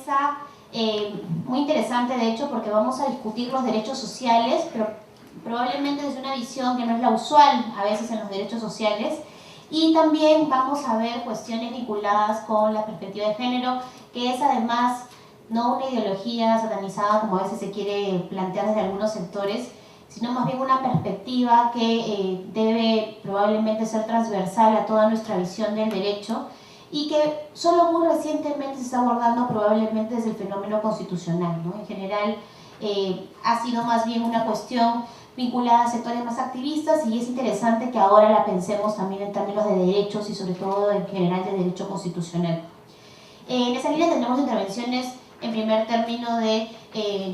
mesa muy interesante, de hecho, porque vamos a discutir los derechos sociales, pero probablemente desde una visión que no es la usual a veces en los derechos sociales. Y también vamos a ver cuestiones vinculadas con la perspectiva de género, que es además no una ideología satanizada como a veces se quiere plantear desde algunos sectores, sino más bien una perspectiva que debe probablemente ser transversal a toda nuestra visión del derecho y que solo muy recientemente se está abordando probablemente desde el fenómeno constitucional, ¿no? En general ha sido más bien una cuestión vinculada a sectores más activistas y es interesante que ahora la pensemos también en términos de derechos y sobre todo en general de derecho constitucional. En esa línea tendremos intervenciones en primer término de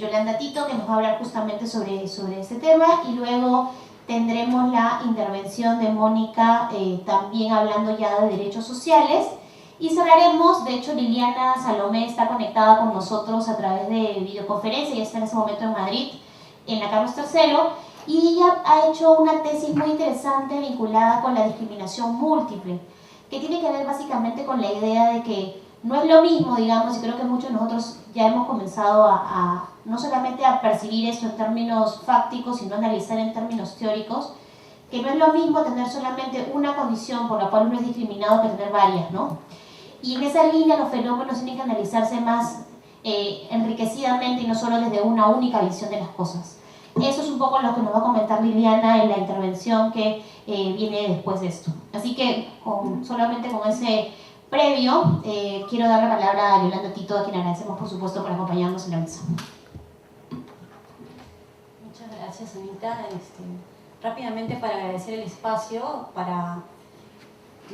Yolanda Tito, que nos va a hablar justamente sobre este tema, y luego tendremos la intervención de Mónica, también hablando ya de derechos sociales, y cerraremos, de hecho Liliana Salomé está conectada con nosotros a través de videoconferencia, ya está en ese momento en Madrid, en la Carlos III, y ella ha hecho una tesis muy interesante vinculada con la discriminación múltiple, que tiene que ver básicamente con la idea de que no es lo mismo, digamos, y creo que muchos de nosotros ya hemos comenzado a no solamente a percibir esto en términos fácticos, sino a analizar en términos teóricos, que no es lo mismo tener solamente una condición por la cual uno es discriminado que tener varias, ¿no? Y en esa línea los fenómenos tienen que analizarse más enriquecidamente y no solo desde una única visión de las cosas. Eso es un poco lo que nos va a comentar Liliana en la intervención que viene después de esto. Así que solamente con ese previo, quiero dar la palabra a Yolanda Tito, a quien agradecemos por supuesto por acompañarnos en la mesa. Muchas gracias, Anita. Rápidamente para agradecer el espacio, para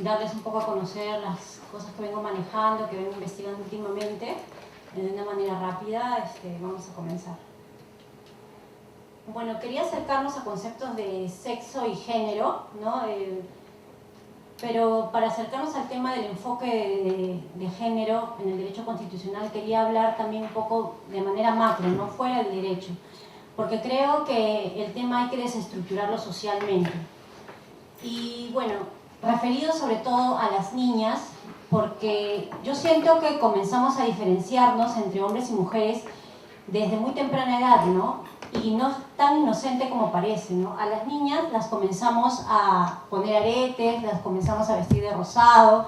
darles un poco a conocer las cosas que vengo manejando, que vengo investigando últimamente, de una manera rápida, vamos a comenzar. Bueno, quería acercarnos a conceptos de sexo y género, ¿no? Pero para acercarnos al tema del enfoque de género en el derecho constitucional quería hablar también un poco de manera macro, no fuera del derecho, porque creo que el tema hay que desestructurarlo socialmente. Y bueno, referido sobre todo a las niñas, porque yo siento que comenzamos a diferenciarnos entre hombres y mujeres desde muy temprana edad, ¿no? Y no es tan inocente como parece, ¿no? A las niñas las comenzamos a poner aretes, las comenzamos a vestir de rosado,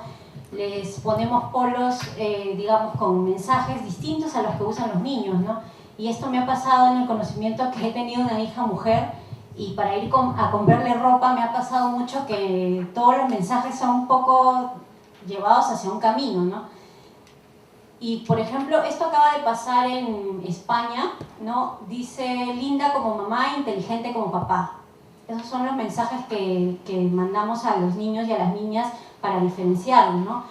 les ponemos polos, digamos, con mensajes distintos a los que usan los niños, ¿no? Y esto me ha pasado en el conocimiento que he tenido una hija mujer, y para ir a comprarle ropa me ha pasado mucho que todos los mensajes son un poco llevados hacia un camino, ¿no? Y, por ejemplo, esto acaba de pasar en España, ¿no? Dice linda como mamá, inteligente como papá. Esos son los mensajes que mandamos a los niños y a las niñas para diferenciarlos, ¿no?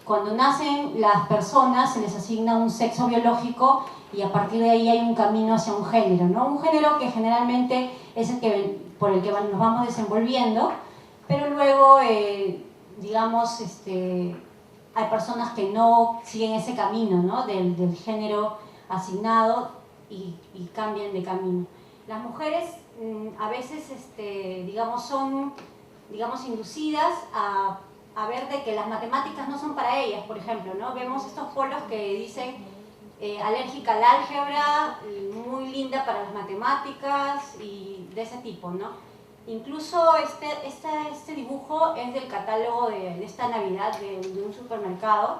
Cuando nacen las personas se les asigna un sexo biológico y a partir de ahí hay un camino hacia un género, ¿no? Un género que generalmente es por el que nos vamos desenvolviendo, pero luego, digamos, hay personas que no siguen ese camino, ¿no? del género asignado y cambian de camino. Las mujeres a veces, digamos, son inducidas a ver de que las matemáticas no son para ellas, por ejemplo, ¿no? Vemos estos polos que dicen alérgica al álgebra, muy linda para las matemáticas y de ese tipo, ¿no? Incluso este dibujo es del catálogo de esta Navidad de un supermercado,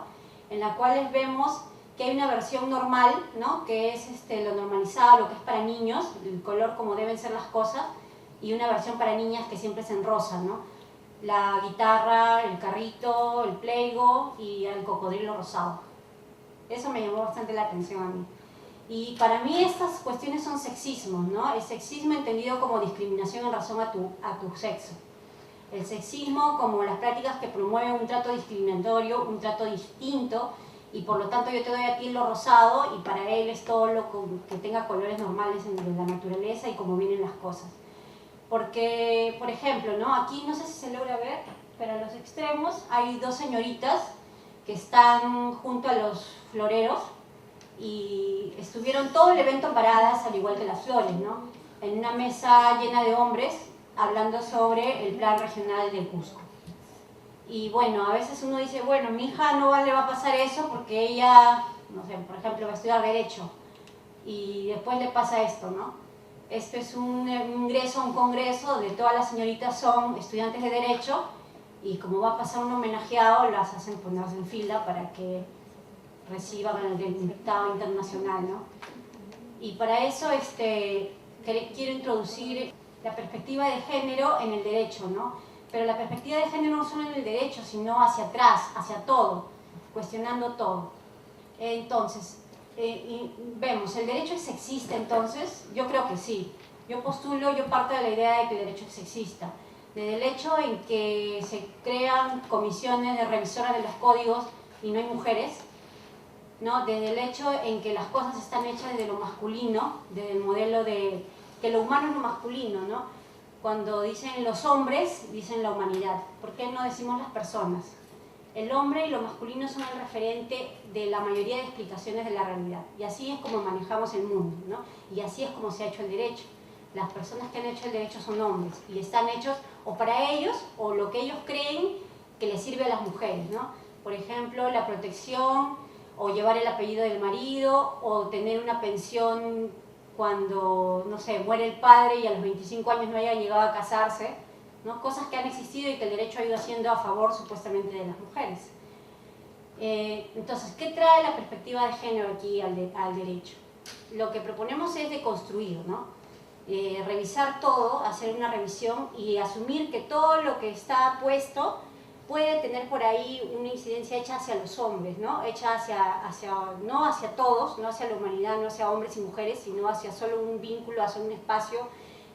en la cual vemos que hay una versión normal, ¿no? Que es lo normalizado, lo que es para niños, el color como deben ser las cosas, y una versión para niñas que siempre es en rosa, ¿no? La guitarra, el carrito, el Playgo y el cocodrilo rosado. Eso me llamó bastante la atención a mí. Y para mí estas cuestiones son sexismos, ¿no? El sexismo entendido como discriminación en razón a tu sexo. El sexismo como las prácticas que promueven un trato discriminatorio, un trato distinto, y por lo tanto yo te doy a ti lo rosado y para él es todo lo que tenga colores normales de la naturaleza y como vienen las cosas. Porque, por ejemplo, ¿no? Aquí no sé si se logra ver, pero a los extremos hay dos señoritas que están junto a los floreros y estuvieron todo el evento paradas, al igual que las flores, ¿no? En una mesa llena de hombres hablando sobre el plan regional de Cusco. Y bueno, a veces uno dice, bueno, mi hija no le va a pasar eso porque ella no sé, por ejemplo, va a estudiar Derecho y después le pasa esto, ¿no? Esto es un ingreso a un congreso donde todas las señoritas son estudiantes de Derecho y como va a pasar un homenajeado, las hacen ponerse en fila para que reciban el dictado internacional, ¿no? Y para eso quiero introducir la perspectiva de género en el derecho, ¿no? Pero la perspectiva de género no solo en el derecho, sino hacia atrás, hacia todo, cuestionando todo. Entonces, vemos, ¿el derecho es sexista entonces? Yo creo que sí. Yo parto de la idea de que el derecho es sexista. Desde el hecho en que se crean comisiones de revisoras de los códigos y no hay mujeres, ¿no? Desde el hecho en que las cosas están hechas desde lo masculino, desde el modelo de que lo humano es lo masculino, ¿no? Cuando dicen los hombres, dicen la humanidad. ¿Por qué no decimos las personas? El hombre y lo masculino son el referente de la mayoría de explicaciones de la realidad. Y así es como manejamos el mundo, ¿no? Y así es como se ha hecho el derecho. Las personas que han hecho el derecho son hombres y están hechos o para ellos o lo que ellos creen que les sirve a las mujeres, ¿no? Por ejemplo, la protección o llevar el apellido del marido o tener una pensión cuando, no sé, muere el padre y a los 25 años no haya llegado a casarse, ¿no? Cosas que han existido y que el derecho ha ido haciendo a favor supuestamente de las mujeres. Entonces, ¿qué trae la perspectiva de género aquí al derecho? Lo que proponemos es deconstruir, ¿no? Revisar todo, hacer una revisión y asumir que todo lo que está puesto puede tener por ahí una incidencia hecha hacia los hombres, ¿no? Hecha no hacia todos, no hacia la humanidad, no hacia hombres y mujeres, sino hacia solo un vínculo, hacia un espacio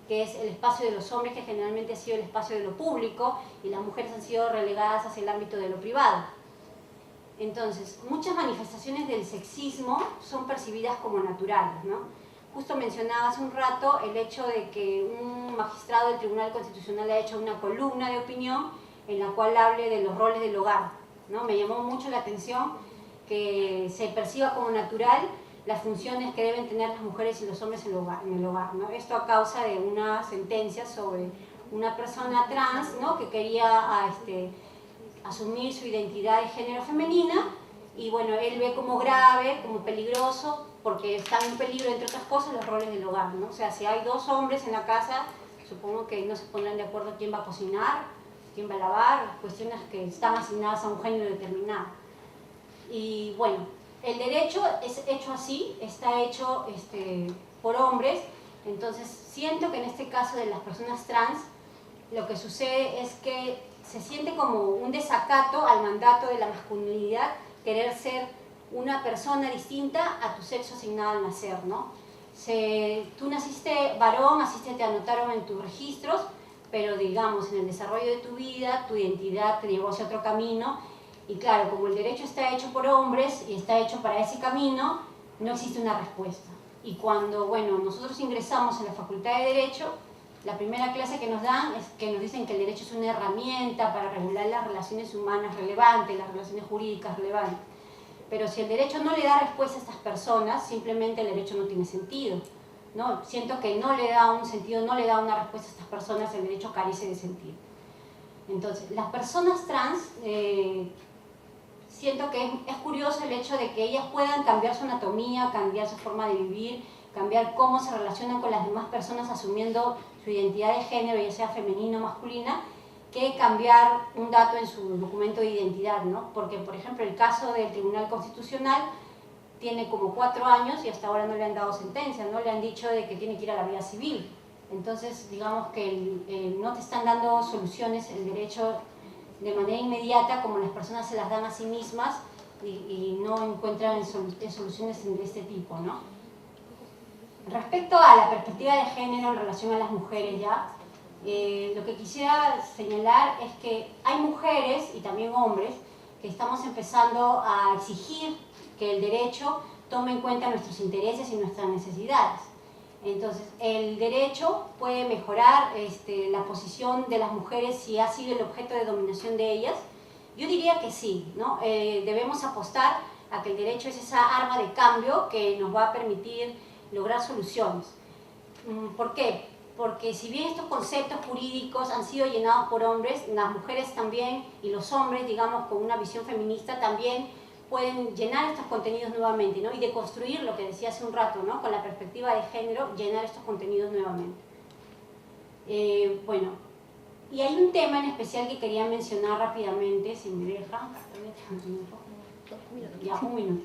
que es el espacio de los hombres, que generalmente ha sido el espacio de lo público, y las mujeres han sido relegadas hacia el ámbito de lo privado. Entonces, muchas manifestaciones del sexismo son percibidas como naturales, ¿no? Justo mencionaba hace un rato el hecho de que un magistrado del Tribunal Constitucional ha hecho una columna de opinión en la cual hable de los roles del hogar, ¿no? Me llamó mucho la atención que se perciba como natural las funciones que deben tener las mujeres y los hombres en el hogar, ¿no? Esto a causa de una sentencia sobre una persona trans, ¿no? Que quería asumir su identidad de género femenina y bueno, él ve como grave, como peligroso, porque están en peligro, entre otras cosas, los roles del hogar, ¿no? O sea, si hay dos hombres en la casa, supongo que no se pondrán de acuerdo quién va a cocinar, quién va a lavar, cuestiones que están asignadas a un género determinado. Y bueno, el derecho es hecho así, está hecho por hombres, entonces siento que en este caso de las personas trans, lo que sucede es que se siente como un desacato al mandato de la masculinidad, querer ser una persona distinta a tu sexo asignado al nacer, ¿no? Tú naciste varón, así te anotaron en tus registros, pero digamos, en el desarrollo de tu vida, tu identidad te llevó hacia otro camino, y claro, como el derecho está hecho por hombres y está hecho para ese camino, no existe una respuesta. Y cuando, bueno, nosotros ingresamos en la Facultad de Derecho, la primera clase que nos dan es que nos dicen que el derecho es una herramienta para regular las relaciones humanas relevantes, las relaciones jurídicas relevantes. Pero si el derecho no le da respuesta a estas personas, simplemente el derecho no tiene sentido, ¿no? Siento que no le da un sentido, no le da una respuesta a estas personas, el derecho carece de sentido. Entonces, las personas trans, siento que es curioso el hecho de que ellas puedan cambiar su anatomía, cambiar su forma de vivir, cambiar cómo se relacionan con las demás personas asumiendo su identidad de género, ya sea femenina o masculina, que cambiar un dato en su documento de identidad, ¿no? Porque, por ejemplo, el caso del Tribunal Constitucional tiene como 4 años y hasta ahora no le han dado sentencia, no le han dicho de que tiene que ir a la vía civil. Entonces, digamos que no te están dando soluciones, el derecho de manera inmediata, como las personas se las dan a sí mismas y no encuentran soluciones de este tipo, ¿no? Respecto a la perspectiva de género en relación a las mujeres ya, lo que quisiera señalar es que hay mujeres y también hombres que estamos empezando a exigir que el derecho tome en cuenta nuestros intereses y nuestras necesidades. Entonces, el derecho puede mejorar la posición de las mujeres si ha sido el objeto de dominación de ellas. Yo diría que sí, ¿no? Debemos apostar a que el derecho es esa arma de cambio que nos va a permitir lograr soluciones. ¿Por qué? Porque si bien estos conceptos jurídicos han sido llenados por hombres, las mujeres también y los hombres, digamos, con una visión feminista también pueden llenar estos contenidos nuevamente, ¿no? Y de construir lo que decía hace un rato, ¿no? Con la perspectiva de género, llenar estos contenidos nuevamente. Bueno, y hay un tema en especial que quería mencionar rápidamente, si me deja. Ya, un minuto.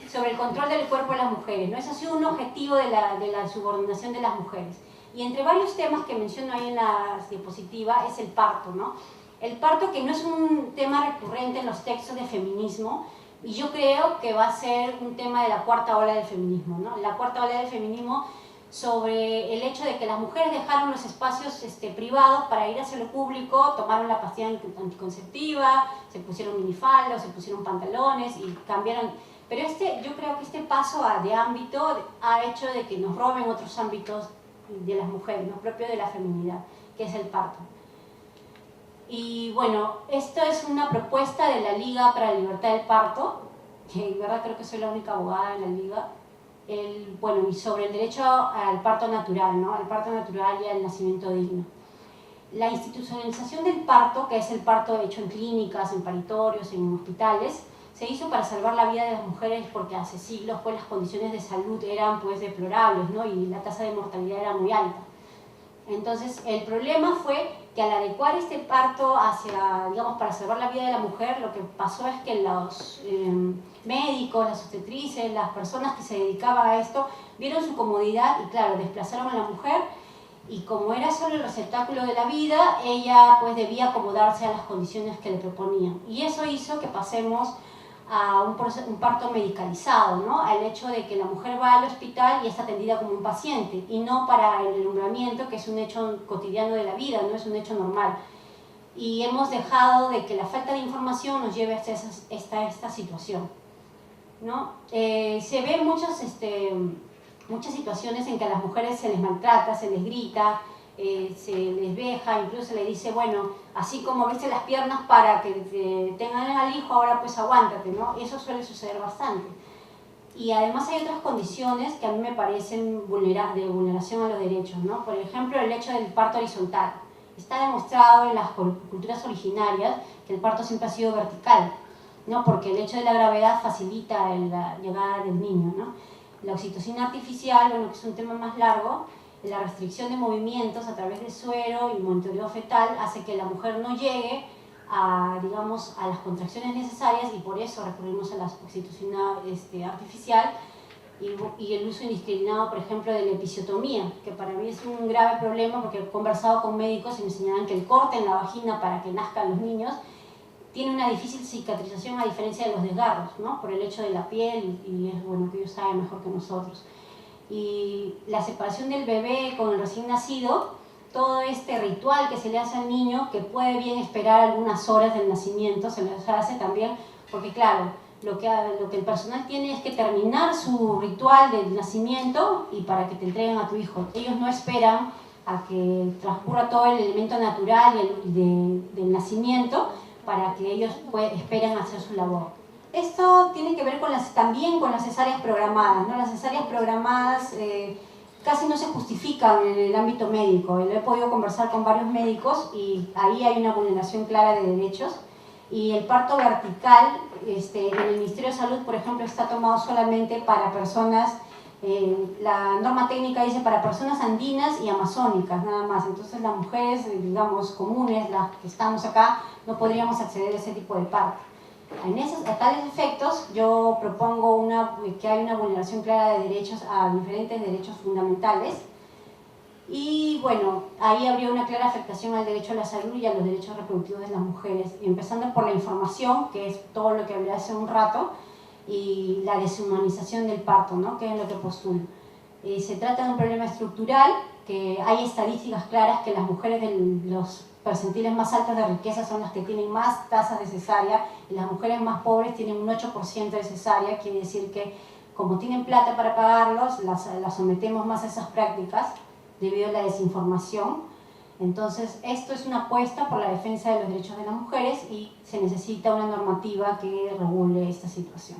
Sobre el control del cuerpo de las mujeres, ¿no? Eso ha sido un objetivo de la subordinación de las mujeres. Y entre varios temas que menciono ahí en la diapositiva es el parto, ¿no? El parto, que no es un tema recurrente en los textos de feminismo, y yo creo que va a ser un tema de la cuarta ola del feminismo, ¿no? La cuarta ola del feminismo sobre el hecho de que las mujeres dejaron los espacios privados para ir hacia lo público, tomaron la pastilla anticonceptiva, se pusieron minifaldas, se pusieron pantalones y cambiaron. Pero yo creo que este paso de ámbito ha hecho de que nos roben otros ámbitos de las mujeres, ¿no? Propio de la feminidad, que es el parto. Y bueno, esto es una propuesta de la Liga para la Libertad del Parto, que en verdad creo que soy la única abogada en la Liga. Bueno, y sobre el derecho al parto natural, ¿no? Al parto natural y al nacimiento digno. La institucionalización del parto, que es el parto hecho en clínicas, en paritorios, en hospitales, se hizo para salvar la vida de las mujeres porque hace siglos pues, las condiciones de salud eran pues, deplorables, ¿no? Y la tasa de mortalidad era muy alta. Entonces, el problema fue que al adecuar este parto para salvar la vida de la mujer, lo que pasó es que los médicos, las obstetrices, las personas que se dedicaban a esto, vieron su comodidad y claro, desplazaron a la mujer y como era solo el receptáculo de la vida, ella pues debía acomodarse a las condiciones que le proponían. Y eso hizo que pasemos a un parto medicalizado, ¿no? Al hecho de que la mujer va al hospital y es atendida como un paciente y no para el alumbramiento, que es un hecho cotidiano de la vida, no es un hecho normal. Y hemos dejado de que la falta de información nos lleve hasta esta situación, ¿no? Se ven muchas situaciones en que a las mujeres se les maltrata, se les grita, se les veja, incluso se les dice, bueno, así como viste las piernas para que tengan al hijo, ahora pues aguántate, ¿no? Eso suele suceder bastante. Y además hay otras condiciones que a mí me parecen de vulneración a los derechos, ¿no? Por ejemplo, el hecho del parto horizontal. Está demostrado en las culturas originarias que el parto siempre ha sido vertical, ¿no? Porque el hecho de la gravedad facilita la llegada del niño, ¿no? La oxitocina artificial, bueno, que es un tema más largo, la restricción de movimientos a través del suero y monitoreo fetal hace que la mujer no llegue a las contracciones necesarias y por eso recurrimos a la oxitocina artificial y el uso indiscriminado, por ejemplo, de la episiotomía, que para mí es un grave problema porque he conversado con médicos y me señalan que el corte en la vagina para que nazcan los niños tiene una difícil cicatrización a diferencia de los desgarros, ¿no? Por el hecho de la piel y es bueno que ellos saben mejor que nosotros. Y la separación del bebé con el recién nacido, todo este ritual que se le hace al niño, que puede bien esperar algunas horas del nacimiento, se les hace también, porque claro, lo que el personal tiene es que terminar su ritual del nacimiento y para que te entreguen a tu hijo. Ellos no esperan a que transcurra todo el elemento natural del nacimiento para que ellos esperen hacer su labor. Esto tiene que ver también con las cesáreas programadas, ¿no? Las cesáreas programadas casi no se justifican en el ámbito médico. He podido conversar con varios médicos y ahí hay una vulneración clara de derechos. Y el parto vertical, en el Ministerio de Salud, por ejemplo, está tomado solamente para personas, la norma técnica dice para personas andinas y amazónicas, nada más. Entonces las mujeres, digamos, comunes, las que estamos acá, no podríamos acceder a ese tipo de parto. A tales efectos, yo propongo que hay una vulneración clara de derechos a diferentes derechos fundamentales y bueno, ahí habría una clara afectación al derecho a la salud y a los derechos reproductivos de las mujeres, empezando por la información, que es todo lo que hablé hace un rato, y la deshumanización del parto, ¿no? Que es lo que postulo. Se trata de un problema estructural, que hay estadísticas claras que las mujeres de los percentiles más altos de riqueza son las que tienen más tasas de cesárea y las mujeres más pobres tienen un 8% de cesárea, quiere decir que como tienen plata para pagarlos, las sometemos más a esas prácticas debido a la desinformación. Entonces, esto es una apuesta por la defensa de los derechos de las mujeres y se necesita una normativa que regule esta situación.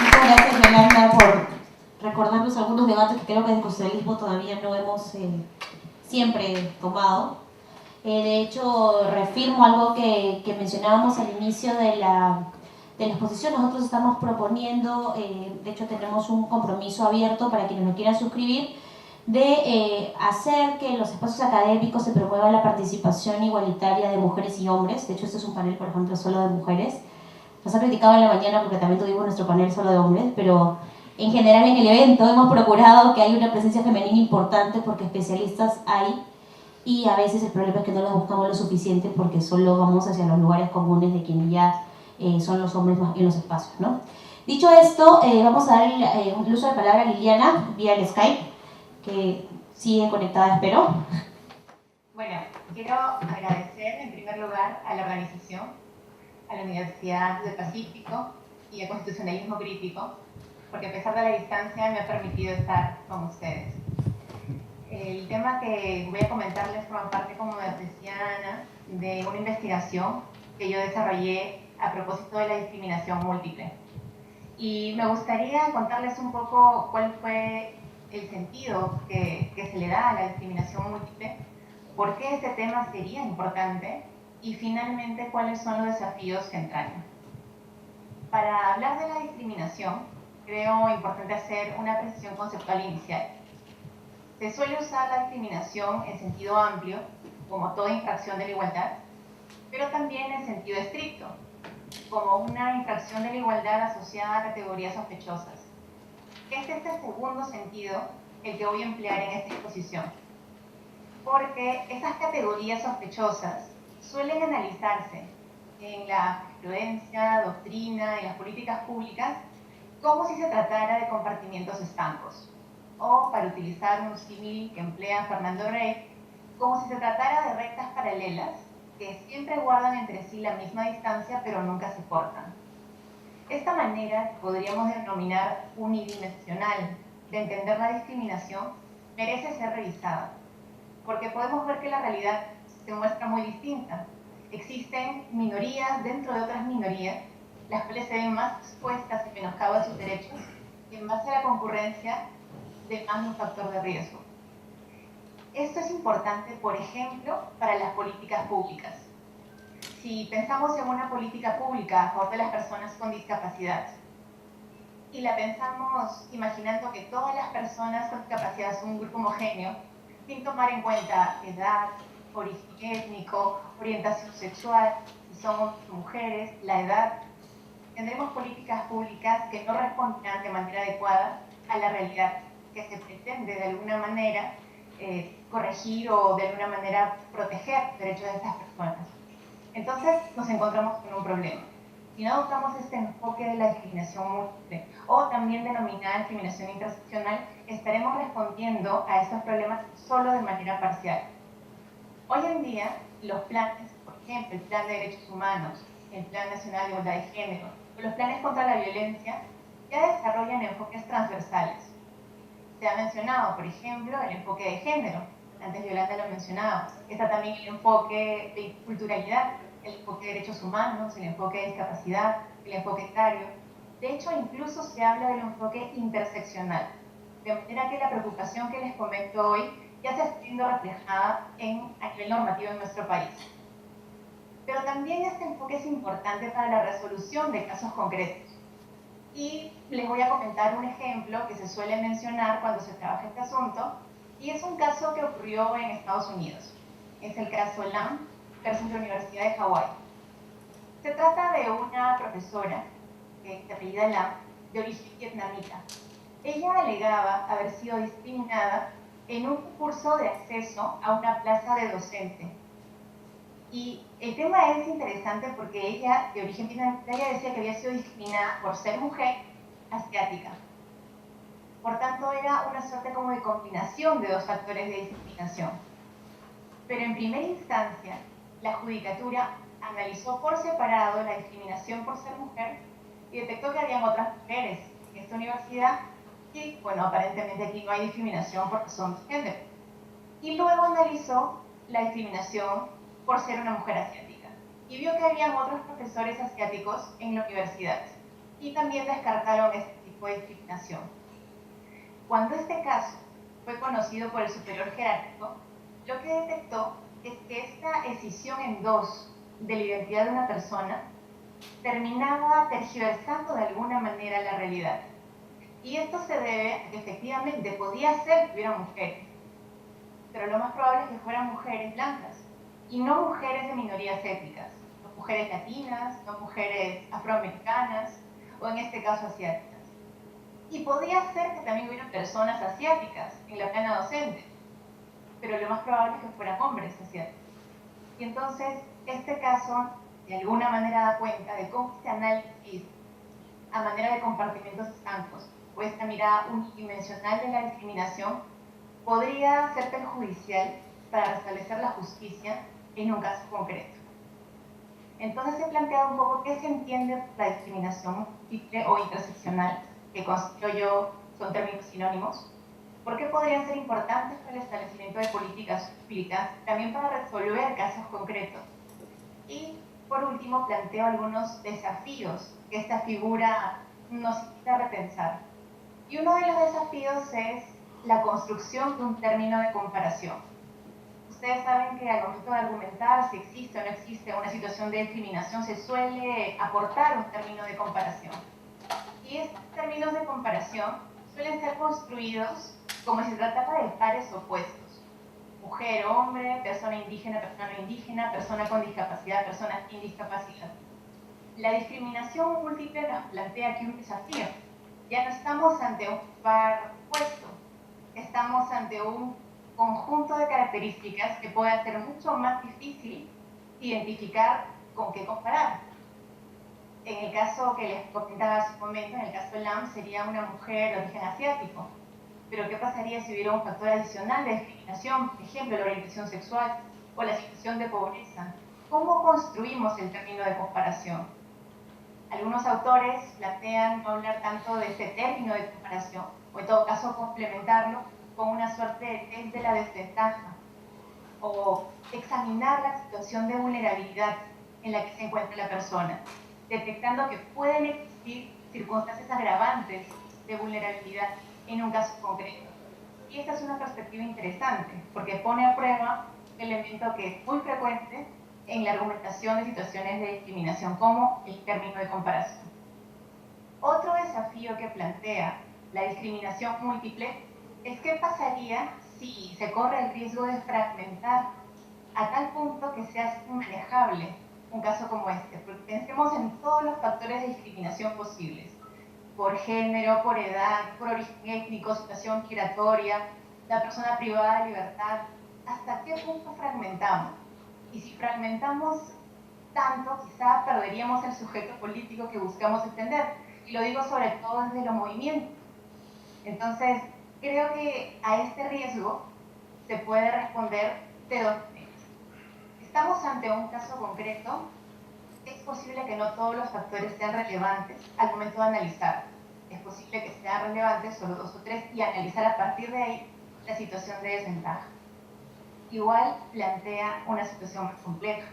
Muchas gracias, Yolanda, por recordarnos algunos debates que creo que en el socialismo todavía no hemos siempre tomado. De hecho, reafirmo algo que mencionábamos al inicio de la exposición. Nosotros estamos proponiendo, de hecho tenemos un compromiso abierto para quienes nos quieran suscribir, de hacer que en los espacios académicos se promueva la participación igualitaria de mujeres y hombres. De hecho, este es un panel, por ejemplo, solo de mujeres. Nos ha criticado en la mañana porque también tuvimos nuestro panel solo de hombres, pero en general en el evento hemos procurado que haya una presencia femenina importante porque especialistas hay, y a veces el problema es que no las buscamos lo suficiente porque solo vamos hacia los lugares comunes de quienes ya son los hombres más en los espacios, ¿no? Dicho esto, vamos a dar el uso de palabra a Liliana vía el Skype, que sigue conectada, espero. Bueno, quiero agradecer en primer lugar a la organización, a la Universidad del Pacífico y a Constitucionalismo Crítico, porque a pesar de la distancia me ha permitido estar con ustedes. El tema que voy a comentarles forma parte, como decía Ana, de una investigación que yo desarrollé a propósito de la discriminación múltiple. Y me gustaría contarles un poco cuál fue el sentido que se le da a la discriminación múltiple, por qué este tema sería importante y finalmente cuáles son los desafíos que entraña. Para hablar de la discriminación, creo importante hacer una precisión conceptual inicial. Se suele usar la discriminación en sentido amplio, como toda infracción de la igualdad, pero también en sentido estricto, como una infracción de la igualdad asociada a categorías sospechosas. Es este segundo sentido el que voy a emplear en esta exposición, porque esas categorías sospechosas suelen analizarse en la jurisprudencia, doctrina y las políticas públicas como si se tratara de compartimientos estancos, o, para utilizar un símil que emplea Fernando Rey, como si se tratara de rectas paralelas que siempre guardan entre sí la misma distancia pero nunca se cortan. Esta manera, que podríamos denominar unidimensional de entender la discriminación, merece ser revisada, porque podemos ver que la realidad se muestra muy distinta. Existen minorías dentro de otras minorías, las cuales se ven más expuestas y menoscabo de sus derechos, y en base a la concurrencia de más de un factor de riesgo. Esto es importante, por ejemplo, para las políticas públicas. Si pensamos en una política pública a favor de las personas con discapacidad, y la pensamos imaginando que todas las personas con discapacidad son un grupo homogéneo, sin tomar en cuenta edad, origen étnico, orientación sexual, si son hombres o mujeres, la edad, tendremos políticas públicas que no responderán de manera adecuada a la realidad que se pretende de alguna manera corregir o de alguna manera proteger los derechos de estas personas. Entonces nos encontramos con un problema. Si no adoptamos este enfoque de la discriminación múltiple o también denominada discriminación interseccional, estaremos respondiendo a estos problemas solo de manera parcial. Hoy en día, los planes, por ejemplo, el Plan de Derechos Humanos, el Plan Nacional de Igualdad de Género o los planes contra la violencia ya desarrollan enfoques transversales. Se ha mencionado, por ejemplo, el enfoque de género. Antes Yolanda lo mencionaba. Está también el enfoque de culturalidad, el enfoque de derechos humanos, el enfoque de discapacidad, el enfoque etario. De hecho, incluso se habla del enfoque interseccional. De manera que la preocupación que les comento hoy ya se está viendo reflejada a nivel normativo en nuestro país. Pero también este enfoque es importante para la resolución de casos concretos. Y les voy a comentar un ejemplo que se suele mencionar cuando se trabaja este asunto, y es un caso que ocurrió en Estados Unidos. Es el caso Lam versus la Universidad de Hawái. Se trata de una profesora, que se apellida Lam, de origen vietnamita. Ella alegaba haber sido discriminada en un curso de acceso a una plaza de docente. Y el tema es interesante porque ella, de origen vietnamita, ella decía que había sido discriminada por ser mujer asiática. Por tanto, era una suerte como de combinación de dos factores de discriminación. Pero en primera instancia, la judicatura analizó por separado la discriminación por ser mujer y detectó que habían otras mujeres en esta universidad y, bueno, aparentemente aquí no hay discriminación por razón de género. Y luego analizó la discriminación por ser una mujer asiática y vio que habían otros profesores asiáticos en la universidad y también descartaron este tipo de discriminación. Cuando este caso fue conocido por el superior jerárquico, lo que detectó es que esta escisión en dos de la identidad de una persona terminaba tergiversando de alguna manera la realidad. Y esto se debe a que efectivamente podía ser que hubiera mujeres, pero lo más probable es que fueran mujeres blancas y no mujeres de minorías étnicas, no mujeres latinas, no mujeres afroamericanas o en este caso asiáticas. Y podía ser que también hubiera personas asiáticas en la plana docente, pero lo más probable es que fueran hombres asiáticos. Y entonces este caso de alguna manera da cuenta de cómo este análisis a manera de compartimentos estancos o esta mirada unidimensional de la discriminación podría ser perjudicial para restablecer la justicia en un caso concreto. Entonces he planteado un poco qué se entiende por la discriminación múltiple o interseccional, que considero yo son términos sinónimos, por qué podrían ser importantes para el establecimiento de políticas públicas, también para resolver casos concretos. Y por último planteo algunos desafíos que esta figura nos invita a repensar. Y uno de los desafíos es la construcción de un término de comparación. Ustedes saben que al momento de argumentar si existe o no existe una situación de discriminación se suele aportar un término de comparación. Y estos términos de comparación suelen ser construidos como si se tratara de pares opuestos. Mujer, hombre, persona indígena, persona no indígena, persona con discapacidad, persona sin discapacidad. La discriminación múltiple nos plantea aquí un desafío. Ya no estamos ante un par opuesto, estamos ante un conjunto de características que puede hacer mucho más difícil identificar con qué comparar. En el caso que les comentaba hace un momento, en el caso de LAM, sería una mujer de origen asiático. Pero ¿qué pasaría si hubiera un factor adicional de discriminación? Por ejemplo, la orientación sexual o la situación de pobreza. ¿Cómo construimos el término de comparación? Algunos autores plantean no hablar tanto de ese término de comparación, o en todo caso complementarlo con una suerte de test de la desventaja, o examinar la situación de vulnerabilidad en la que se encuentra la persona, detectando que pueden existir circunstancias agravantes de vulnerabilidad en un caso concreto. Y esta es una perspectiva interesante, porque pone a prueba un elemento que es muy frecuente en la argumentación de situaciones de discriminación, como el término de comparación. Otro desafío que plantea la discriminación múltiple es qué pasaría si se corre el riesgo de fragmentar a tal punto que sea inmanejable un caso como este, porque pensemos en todos los factores de discriminación posibles, por género, por edad, por origen étnico, situación migratoria, la persona privada de libertad, ¿hasta qué punto fragmentamos? Y si fragmentamos tanto, quizá perderíamos el sujeto político que buscamos entender, y lo digo sobre todo desde los movimientos. Entonces, creo que a este riesgo se puede responder de dos maneras. Estamos ante un caso concreto, es posible que no todos los factores sean relevantes al momento de analizar. Es posible que sean relevantes solo 2 o 3 y analizar a partir de ahí la situación de desventaja. Igual plantea una situación más compleja.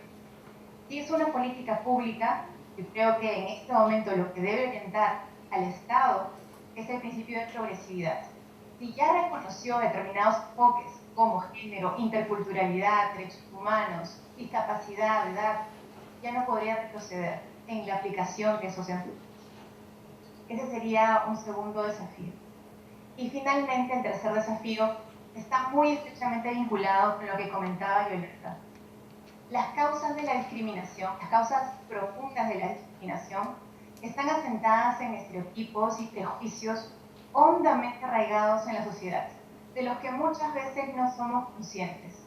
Si es una política pública, yo creo que en este momento lo que debe orientar al Estado es el principio de progresividad. Si ya reconoció determinados enfoques como género, interculturalidad, derechos humanos, discapacidad, edad, ya no podría retroceder en la aplicación de esos enfoques. Ese sería un segundo desafío. Y finalmente, el tercer desafío está muy estrechamente vinculado con lo que comentaba Violeta. Las causas de la discriminación, las causas profundas de la discriminación, están asentadas en estereotipos y prejuicios hondamente arraigados en la sociedad, de los que muchas veces no somos conscientes.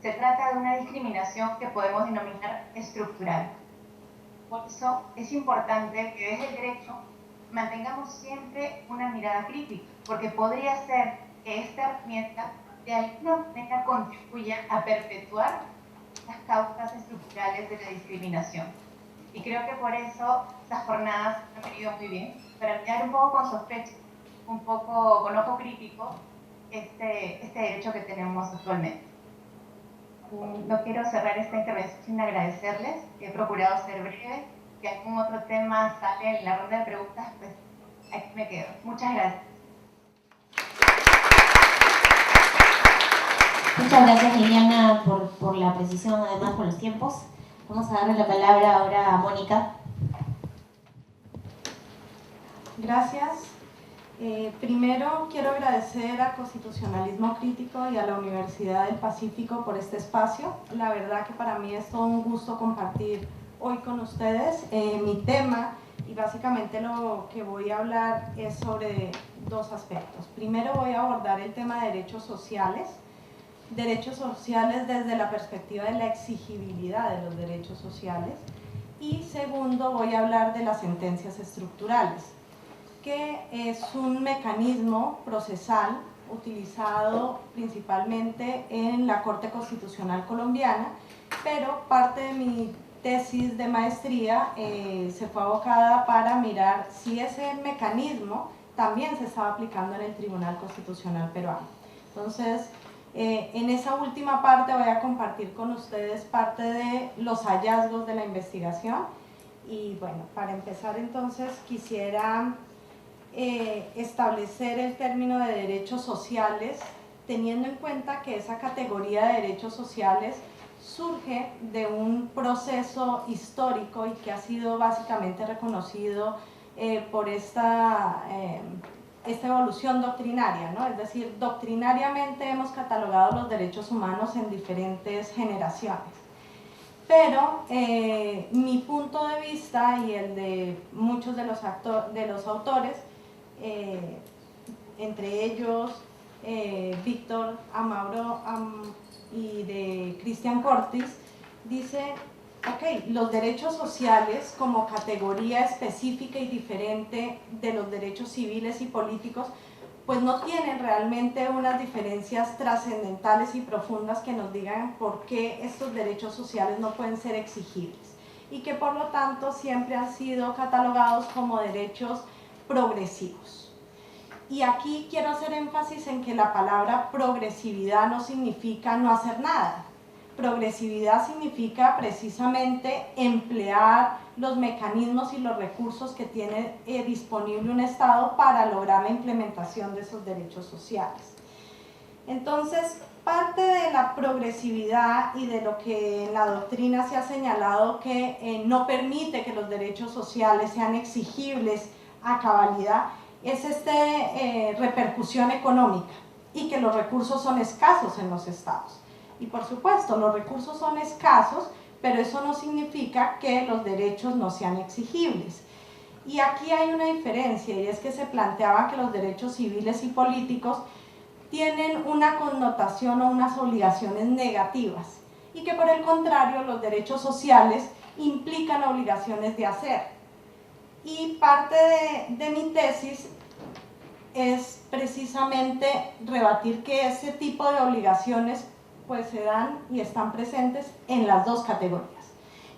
Se trata de una discriminación que podemos denominar estructural. Por eso es importante que desde el derecho mantengamos siempre una mirada crítica, porque podría ser que esta herramienta de alguna manera contribuya a perpetuar las causas estructurales de la discriminación. Y creo que por eso estas jornadas han venido muy bien, para mirar un poco con sospecha, un poco con ojo crítico, este derecho que tenemos actualmente. No quiero cerrar esta intervención sin agradecerles. He procurado ser breve. Si algún otro tema sale en la ronda de preguntas, pues aquí me quedo. Muchas gracias. Muchas gracias, Liliana, por la precisión, además por los tiempos. Vamos a darle la palabra ahora a Mónica. Gracias. Primero quiero agradecer a Constitucionalismo Crítico y a la Universidad del Pacífico por este espacio. La verdad que para mí es todo un gusto compartir hoy con ustedes mi tema, y básicamente lo que voy a hablar es sobre dos aspectos. Primero voy a abordar el tema de derechos sociales desde la perspectiva de la exigibilidad de los derechos sociales, y segundo voy a hablar de las sentencias estructurales, que es un mecanismo procesal utilizado principalmente en la Corte Constitucional colombiana, pero parte de mi tesis de maestría se fue abocada para mirar si ese mecanismo también se estaba aplicando en el Tribunal Constitucional peruano. Entonces, en esa última parte voy a compartir con ustedes parte de los hallazgos de la investigación. Y bueno, para empezar entonces quisiera establecer el término de derechos sociales, teniendo en cuenta que esa categoría de derechos sociales surge de un proceso histórico y que ha sido básicamente reconocido por esta evolución doctrinaria, ¿no? Es decir, doctrinariamente hemos catalogado los derechos humanos en diferentes generaciones. Pero mi punto de vista y el de muchos de los autores, entre ellos Víctor Amauro y de Cristian Cortis, dice, ok, los derechos sociales como categoría específica y diferente de los derechos civiles y políticos, pues no tienen realmente unas diferencias trascendentales y profundas que nos digan por qué estos derechos sociales no pueden ser exigibles, y que por lo tanto siempre han sido catalogados como derechos progresivos. Y aquí quiero hacer énfasis en que la palabra progresividad no significa no hacer nada. Progresividad significa precisamente emplear los mecanismos y los recursos que tiene disponible un Estado para lograr la implementación de esos derechos sociales. Entonces, parte de la progresividad y de lo que en la doctrina se ha señalado que no permite que los derechos sociales sean exigibles a cabalidad es repercusión económica, y que los recursos son escasos en los estados. Y por supuesto, los recursos son escasos, pero eso no significa que los derechos no sean exigibles. Y aquí hay una diferencia, y es que se planteaba que los derechos civiles y políticos tienen una connotación o unas obligaciones negativas, y que por el contrario los derechos sociales implican obligaciones de hacer. Y parte de mi tesis es precisamente rebatir que ese tipo de obligaciones pues se dan y están presentes en las dos categorías.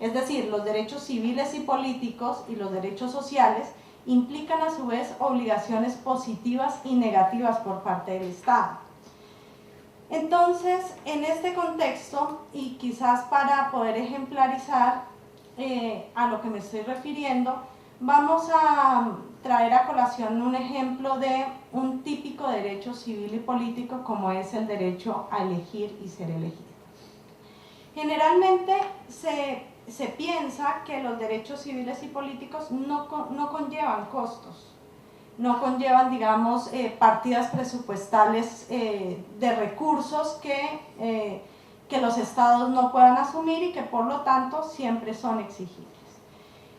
Es decir, los derechos civiles y políticos y los derechos sociales implican a su vez obligaciones positivas y negativas por parte del Estado. Entonces, en este contexto, y quizás para poder ejemplarizar a lo que me estoy refiriendo, vamos a traer a colación un ejemplo de un típico derecho civil y político como es el derecho a elegir y ser elegido. Generalmente se piensa que los derechos civiles y políticos no conllevan costos, no conllevan, digamos, partidas presupuestales de recursos que los estados no puedan asumir y que por lo tanto siempre son exigibles.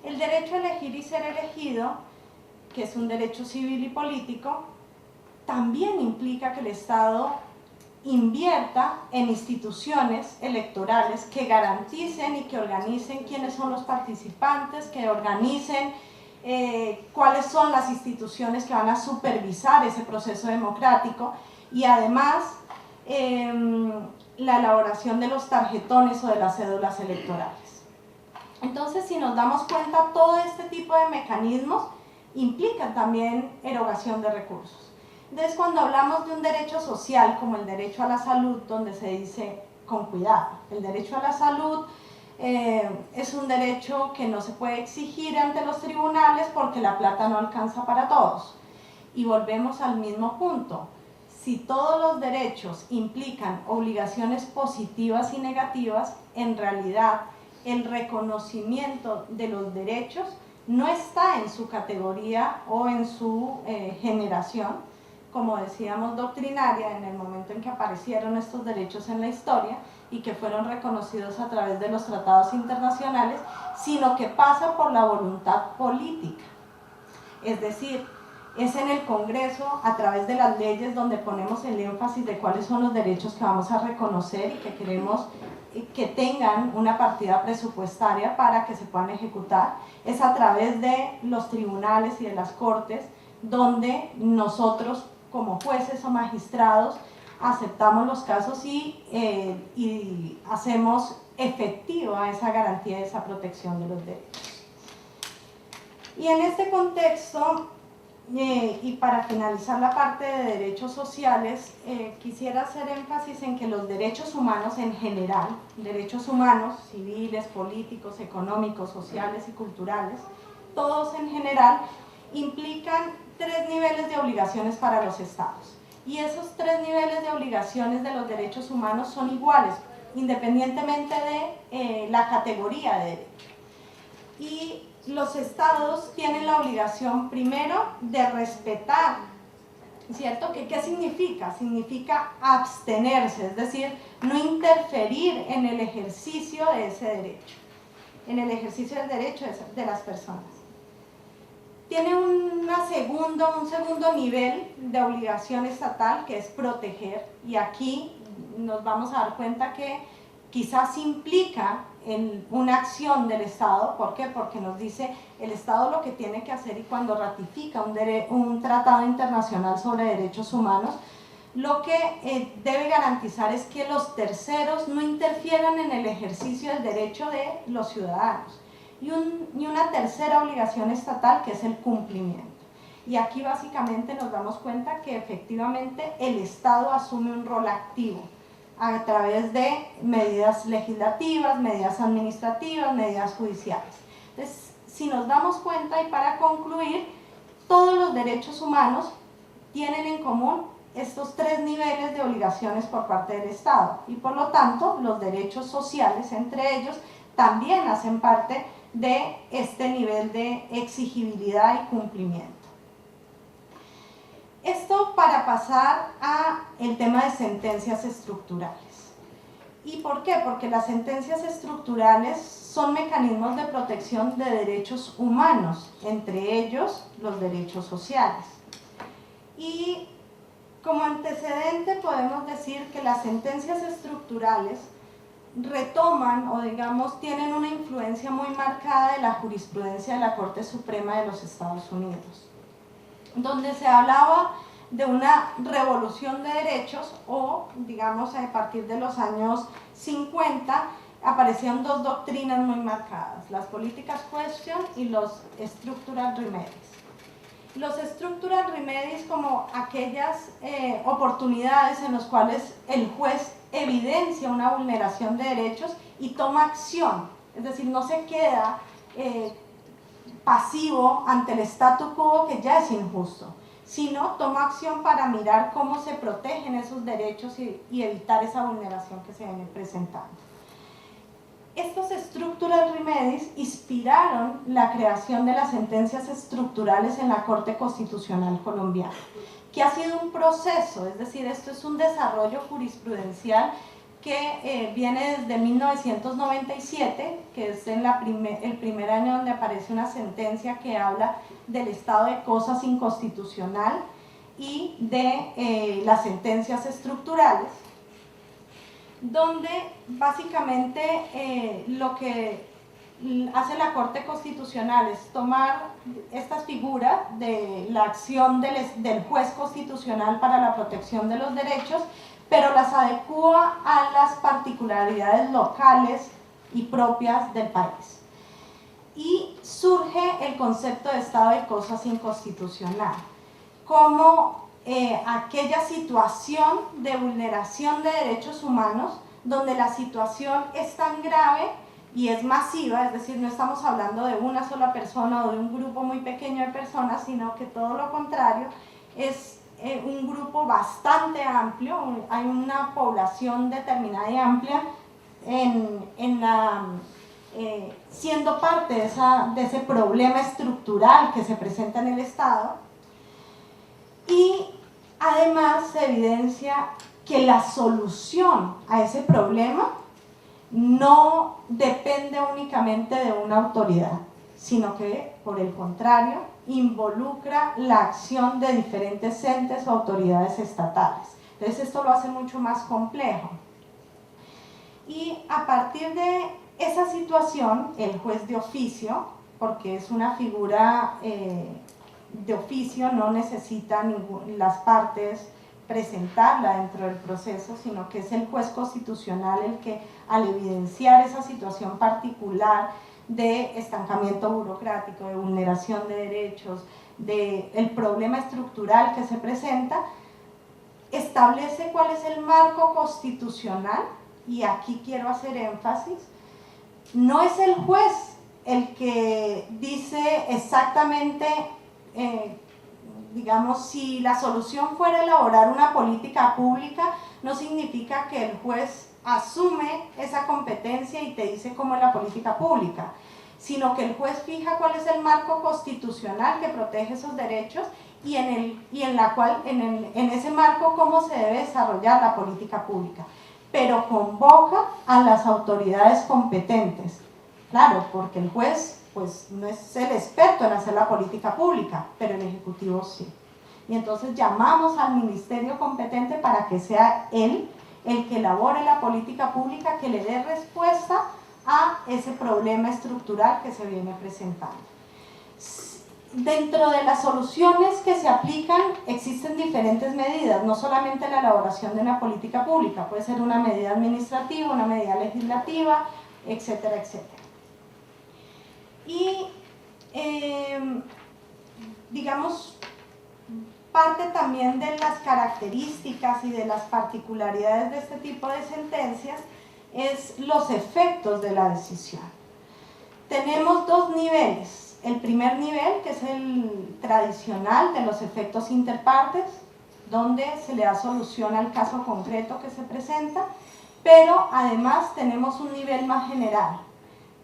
El derecho a elegir y ser elegido, que es un derecho civil y político, también implica que el Estado invierta en instituciones electorales que garanticen y que organicen quiénes son los participantes, que organicen cuáles son las instituciones que van a supervisar ese proceso democrático, y además la elaboración de los tarjetones o de las cédulas electorales. Entonces, si nos damos cuenta, todo este tipo de mecanismos implican también erogación de recursos. Entonces, cuando hablamos de un derecho social como el derecho a la salud, donde se dice con cuidado, el derecho a la salud es un derecho que no se puede exigir ante los tribunales porque la plata no alcanza para todos. Y volvemos al mismo punto. si todos los derechos implican obligaciones positivas y negativas, en realidad el reconocimiento de los derechos no está en su categoría o en su generación, como decíamos, doctrinaria, en el momento en que aparecieron estos derechos en la historia y que fueron reconocidos a través de los tratados internacionales, sino que pasa por la voluntad política. Es decir, es en el Congreso, a través de las leyes, donde ponemos el énfasis de cuáles son los derechos que vamos a reconocer y que queremos que tengan una partida presupuestaria para que se puedan ejecutar. Es a través de los tribunales y de las cortes donde nosotros, como jueces o magistrados, aceptamos los casos y hacemos efectiva esa garantía, esa protección de los derechos. Y en este contexto, y para finalizar la parte de derechos sociales, quisiera hacer énfasis en que los derechos humanos en general, derechos humanos civiles, políticos, económicos, sociales y culturales, todos en general, implican 3 niveles de obligaciones para los estados. Y esos 3 niveles de obligaciones de los derechos humanos son iguales, independientemente de la categoría de derecho. Y los estados tienen la obligación primero de respetar, ¿cierto? ¿Qué significa? Significa abstenerse, es decir, no interferir en el ejercicio de ese derecho, en el ejercicio del derecho de las personas. Tiene un segundo nivel de obligación estatal, que es proteger, y aquí nos vamos a dar cuenta que quizás implica en una acción del Estado. ¿Por qué? Porque nos dice el Estado lo que tiene que hacer, y cuando ratifica un tratado internacional sobre derechos humanos, lo que debe garantizar es que los terceros no interfieran en el ejercicio del derecho de los ciudadanos. Y una tercera obligación estatal, que es el cumplimiento. Y aquí básicamente nos damos cuenta que efectivamente el Estado asume un rol activo a través de medidas legislativas, medidas administrativas, medidas judiciales. Entonces, si nos damos cuenta, y para concluir, todos los derechos humanos tienen en común estos 3 niveles de obligaciones por parte del Estado, y por lo tanto los derechos sociales entre ellos también hacen parte de este nivel de exigibilidad y cumplimiento. Esto para pasar al tema de sentencias estructurales. ¿Y por qué? Porque las sentencias estructurales son mecanismos de protección de derechos humanos, entre ellos los derechos sociales. Y como antecedente podemos decir que las sentencias estructurales retoman, o digamos, tienen una influencia muy marcada de la jurisprudencia de la Corte Suprema de los Estados Unidos, donde se hablaba de una revolución de derechos, o digamos a partir de los años 50 aparecieron 2 doctrinas muy marcadas: las political questions y los structural remedies. Los structural remedies como aquellas oportunidades en las cuales el juez evidencia una vulneración de derechos y toma acción, es decir, no se queda pasivo ante el statu quo que ya es injusto, sino toma acción para mirar cómo se protegen esos derechos y evitar esa vulneración que se viene presentando. Estos structural remedies inspiraron la creación de las sentencias estructurales en la Corte Constitucional colombiana, que ha sido un proceso, es decir, esto es un desarrollo jurisprudencial que viene desde 1997, que es el primer año donde aparece una sentencia que habla del estado de cosas inconstitucional y de las sentencias estructurales, donde básicamente lo que hace la Corte Constitucional es tomar estas figuras de la acción del juez constitucional para la protección de los derechos, pero las adecúa a las particularidades locales y propias del país. Y surge el concepto de estado de cosas inconstitucional, como aquella situación de vulneración de derechos humanos donde la situación es tan grave y es masiva, es decir, no estamos hablando de una sola persona o de un grupo muy pequeño de personas, sino que todo lo contrario, es un grupo bastante amplio, hay una población determinada y amplia siendo parte de ese problema estructural que se presenta en el Estado. Y además se evidencia que la solución a ese problema no depende únicamente de una autoridad, sino que, por el contrario, involucra la acción de diferentes entes o autoridades estatales. Entonces esto lo hace mucho más complejo. Y a partir de esa situación, el juez de oficio, porque es una figura de oficio, no necesita las partes presentarla dentro del proceso, sino que es el juez constitucional el que, al evidenciar esa situación particular de estancamiento burocrático, de vulneración de derechos, del problema estructural que se presenta, establece cuál es el marco constitucional, y aquí quiero hacer énfasis, no es el juez el que dice exactamente, digamos, si la solución fuera elaborar una política pública, no significa que el juez asume esa competencia y te dice cómo es la política pública, sino que el juez fija cuál es el marco constitucional que protege esos derechos y en ese marco cómo se debe desarrollar la política pública, pero convoca a las autoridades competentes. Claro, porque el juez pues no es el experto en hacer la política pública, pero el Ejecutivo sí. Y entonces llamamos al ministerio competente para que sea él el que elabore la política pública, que le dé respuesta a ese problema estructural que se viene presentando. Dentro de las soluciones que se aplican existen diferentes medidas, no solamente la elaboración de una política pública, puede ser una medida administrativa, una medida legislativa, etcétera, etcétera. Y digamos, parte también de las características y de las particularidades de este tipo de sentencias es los efectos de la decisión. Tenemos dos niveles. El primer nivel, que es el tradicional de los efectos interpartes, donde se le da solución al caso concreto que se presenta, pero además tenemos un nivel más general,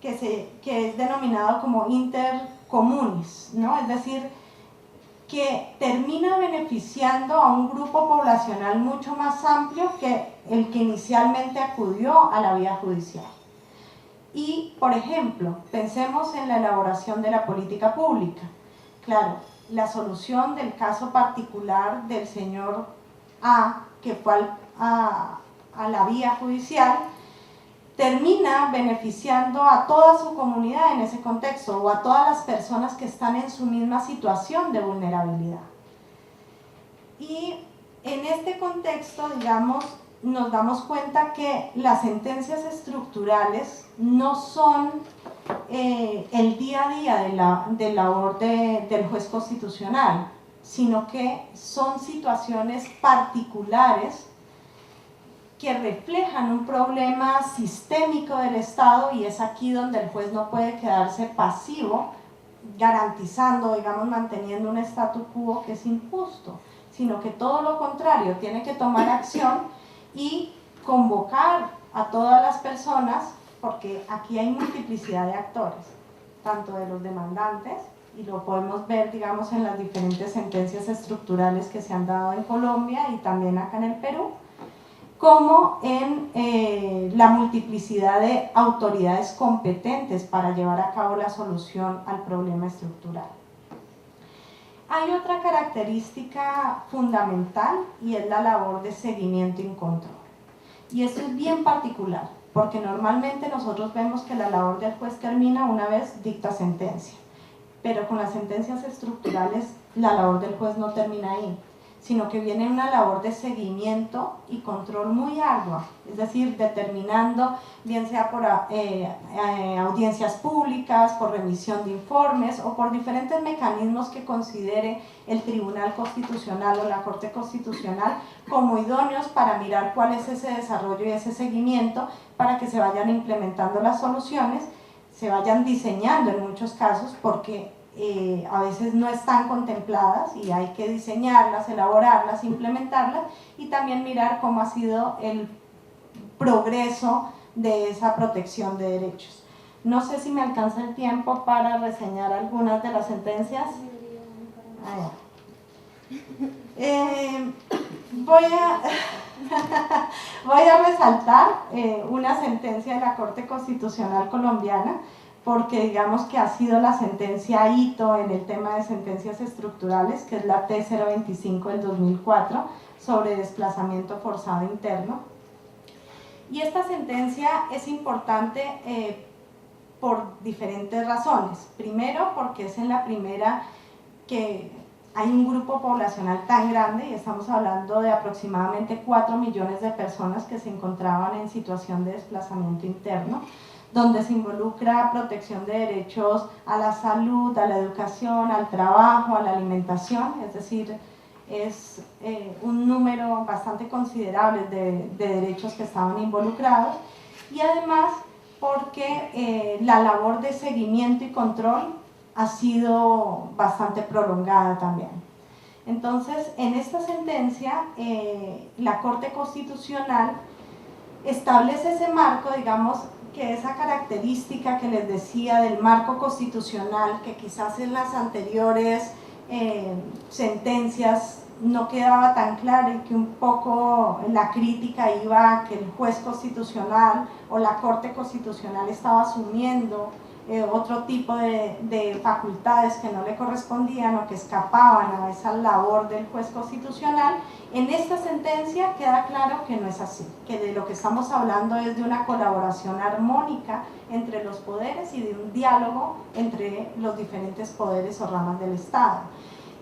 que es denominado como inter communis, ¿no? Es decir, que termina beneficiando a un grupo poblacional mucho más amplio que el que inicialmente acudió a la vía judicial. Y, por ejemplo, pensemos en la elaboración de la política pública. Claro, la solución del caso particular del señor A, que fue a la vía judicial, termina beneficiando a toda su comunidad en ese contexto, o a todas las personas que están en su misma situación de vulnerabilidad. Y en este contexto, digamos, nos damos cuenta que las sentencias estructurales no son el día a día de la labor del juez constitucional, sino que son situaciones particulares que reflejan un problema sistémico del Estado, y es aquí donde el juez no puede quedarse pasivo, garantizando, digamos, manteniendo un statu quo que es injusto, sino que todo lo contrario, tiene que tomar acción y convocar a todas las personas, porque aquí hay multiplicidad de actores, tanto de los demandantes, y lo podemos ver, digamos, en las diferentes sentencias estructurales que se han dado en Colombia y también acá en el Perú, como en la multiplicidad de autoridades competentes para llevar a cabo la solución al problema estructural. Hay otra característica fundamental, y es la labor de seguimiento y control. Y esto es bien particular, porque normalmente nosotros vemos que la labor del juez termina una vez dicta sentencia, pero con las sentencias estructurales la labor del juez no termina ahí, sino que viene una labor de seguimiento y control muy ardua, es decir, determinando, bien sea por audiencias públicas, por remisión de informes o por diferentes mecanismos que considere el Tribunal Constitucional o la Corte Constitucional como idóneos para mirar cuál es ese desarrollo y ese seguimiento, para que se vayan implementando las soluciones, se vayan diseñando en muchos casos, porque a veces no están contempladas y hay que diseñarlas, elaborarlas, implementarlas y también mirar cómo ha sido el progreso de esa protección de derechos. No sé si me alcanza el tiempo para reseñar algunas de las sentencias. Voy a resaltar una sentencia de la Corte Constitucional colombiana, porque digamos que ha sido la sentencia hito en el tema de sentencias estructurales, que es la T025 del 2004 sobre desplazamiento forzado interno. Y esta sentencia es importante por diferentes razones. Primero, porque es en la primera que hay un grupo poblacional tan grande, y estamos hablando de aproximadamente 4 millones de personas que se encontraban en situación de desplazamiento interno, donde se involucra protección de derechos a la salud, a la educación, al trabajo, a la alimentación, es decir, es un número bastante considerable de derechos que estaban involucrados, y además porque la labor de seguimiento y control ha sido bastante prolongada también. Entonces, en esta sentencia, la Corte Constitucional establece ese marco, digamos, que esa característica que les decía del marco constitucional, que quizás en las anteriores sentencias no quedaba tan claro y que un poco la crítica iba a que el juez constitucional o la Corte Constitucional estaba asumiendo otro tipo de facultades que no le correspondían o que escapaban a esa labor del juez constitucional. En esta sentencia queda claro que no es así, que de lo que estamos hablando es de una colaboración armónica entre los poderes y de un diálogo entre los diferentes poderes o ramas del Estado.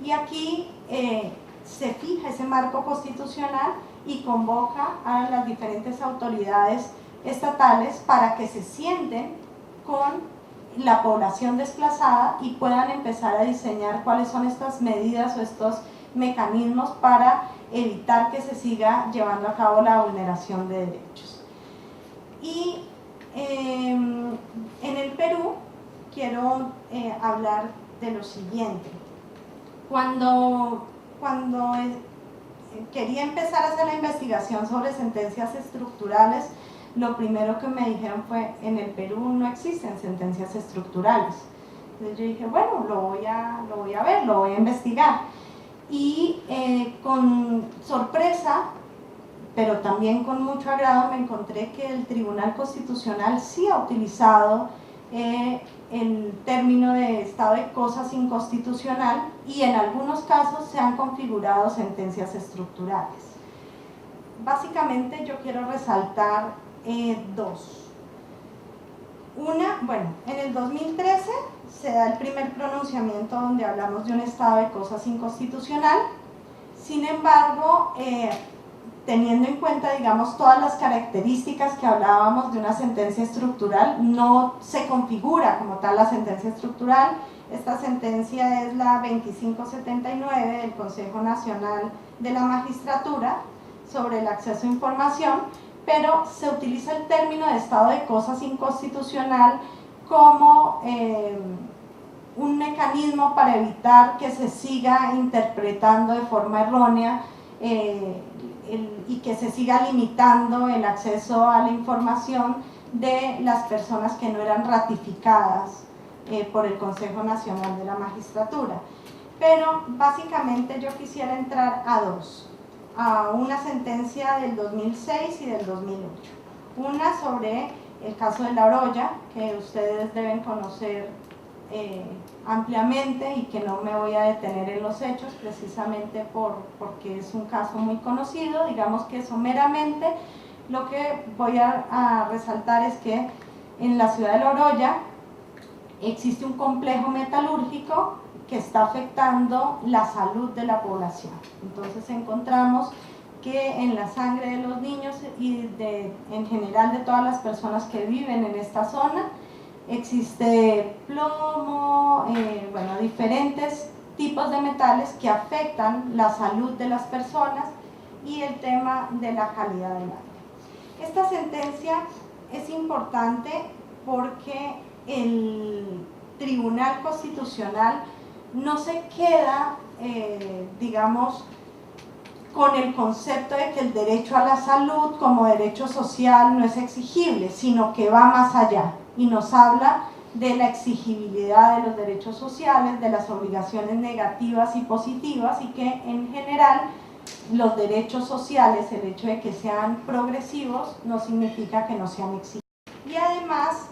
Y aquí se fija ese marco constitucional y convoca a las diferentes autoridades estatales para que se sienten con la población desplazada y puedan empezar a diseñar cuáles son estas medidas o estos mecanismos para evitar que se siga llevando a cabo la vulneración de derechos. Y en el Perú quiero hablar de lo siguiente. Cuando quería empezar a hacer la investigación sobre sentencias estructurales, lo primero que me dijeron fue, en el Perú no existen sentencias estructurales. Entonces yo dije, bueno, lo voy a ver, lo voy a investigar. Y con sorpresa, pero también con mucho agrado, me encontré que el Tribunal Constitucional sí ha utilizado el término de estado de cosas inconstitucional y en algunos casos se han configurado sentencias estructurales. Básicamente yo quiero resaltar dos. Una, bueno, en el 2013 se da el primer pronunciamiento donde hablamos de un estado de cosas inconstitucional. Sin embargo, teniendo en cuenta, digamos, todas las características que hablábamos de una sentencia estructural, no se configura como tal la sentencia estructural. Esta sentencia es la 2579 del Consejo Nacional de la Magistratura sobre el acceso a información, pero se utiliza el término de estado de cosas inconstitucional como un mecanismo para evitar que se siga interpretando de forma errónea y que se siga limitando el acceso a la información de las personas que no eran ratificadas por el Consejo Nacional de la Magistratura. Pero básicamente yo quisiera entrar a dos, a una sentencia del 2006 y del 2008. Una sobre el caso de La Oroya, que ustedes deben conocer ampliamente y que no me voy a detener en los hechos precisamente porque es un caso muy conocido. Digamos que someramente lo que voy a resaltar es que en la ciudad de La Oroya existe un complejo metalúrgico que está afectando la salud de la población. Entonces encontramos que en la sangre de los niños y en general de todas las personas que viven en esta zona existe plomo, bueno, diferentes tipos de metales que afectan la salud de las personas y el tema de la calidad del aire. Esta sentencia es importante porque Tribunal Constitucional no se queda, digamos, con el concepto de que el derecho a la salud como derecho social no es exigible, sino que va más allá y nos habla de la exigibilidad de los derechos sociales, de las obligaciones negativas y positivas, y que en general los derechos sociales, el hecho de que sean progresivos, no significa que no sean exigibles. Y además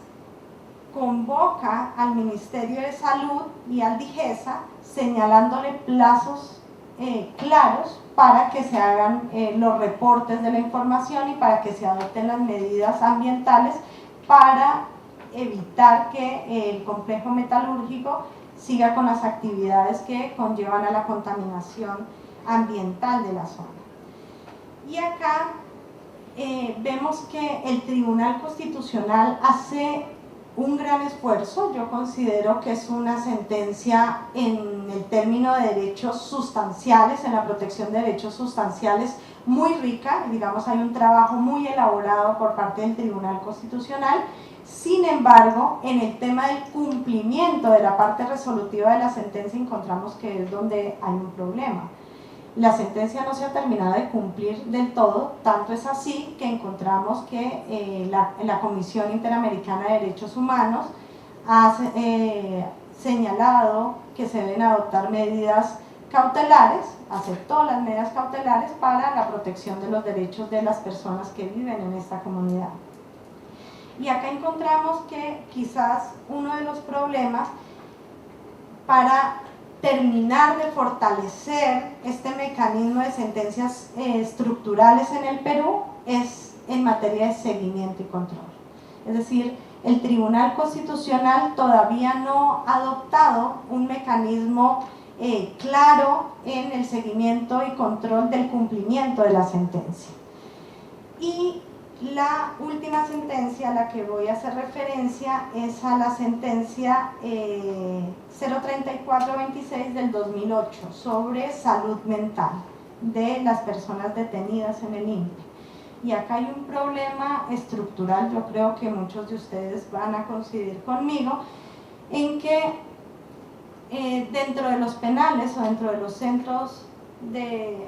convoca al Ministerio de Salud y al DIGESA señalándole plazos claros para que se hagan los reportes de la información y para que se adopten las medidas ambientales para evitar que el complejo metalúrgico siga con las actividades que conllevan a la contaminación ambiental de la zona. Y acá vemos que el Tribunal Constitucional hace un gran esfuerzo. Yo considero que es una sentencia en el término de derechos sustanciales, en la protección de derechos sustanciales muy rica, digamos hay un trabajo muy elaborado por parte del Tribunal Constitucional. Sin embargo, en el tema del cumplimiento de la parte resolutiva de la sentencia encontramos que es donde hay un problema. La sentencia no se ha terminado de cumplir del todo, tanto es así que encontramos que la Comisión Interamericana de Derechos Humanos ha señalado que se deben adoptar medidas cautelares, aceptó las medidas cautelares para la protección de los derechos de las personas que viven en esta comunidad. Y acá encontramos que quizás uno de los problemas para terminar de fortalecer este mecanismo de sentencias estructurales en el Perú es en materia de seguimiento y control. Es decir, el Tribunal Constitucional todavía no ha adoptado un mecanismo claro en el seguimiento y control del cumplimiento de la sentencia. Y la última sentencia a la que voy a hacer referencia es a la sentencia 03426 del 2008 sobre salud mental de las personas detenidas en el INPE. Y acá hay un problema estructural, yo creo que muchos de ustedes van a coincidir conmigo, en que dentro de los penales o dentro de los centros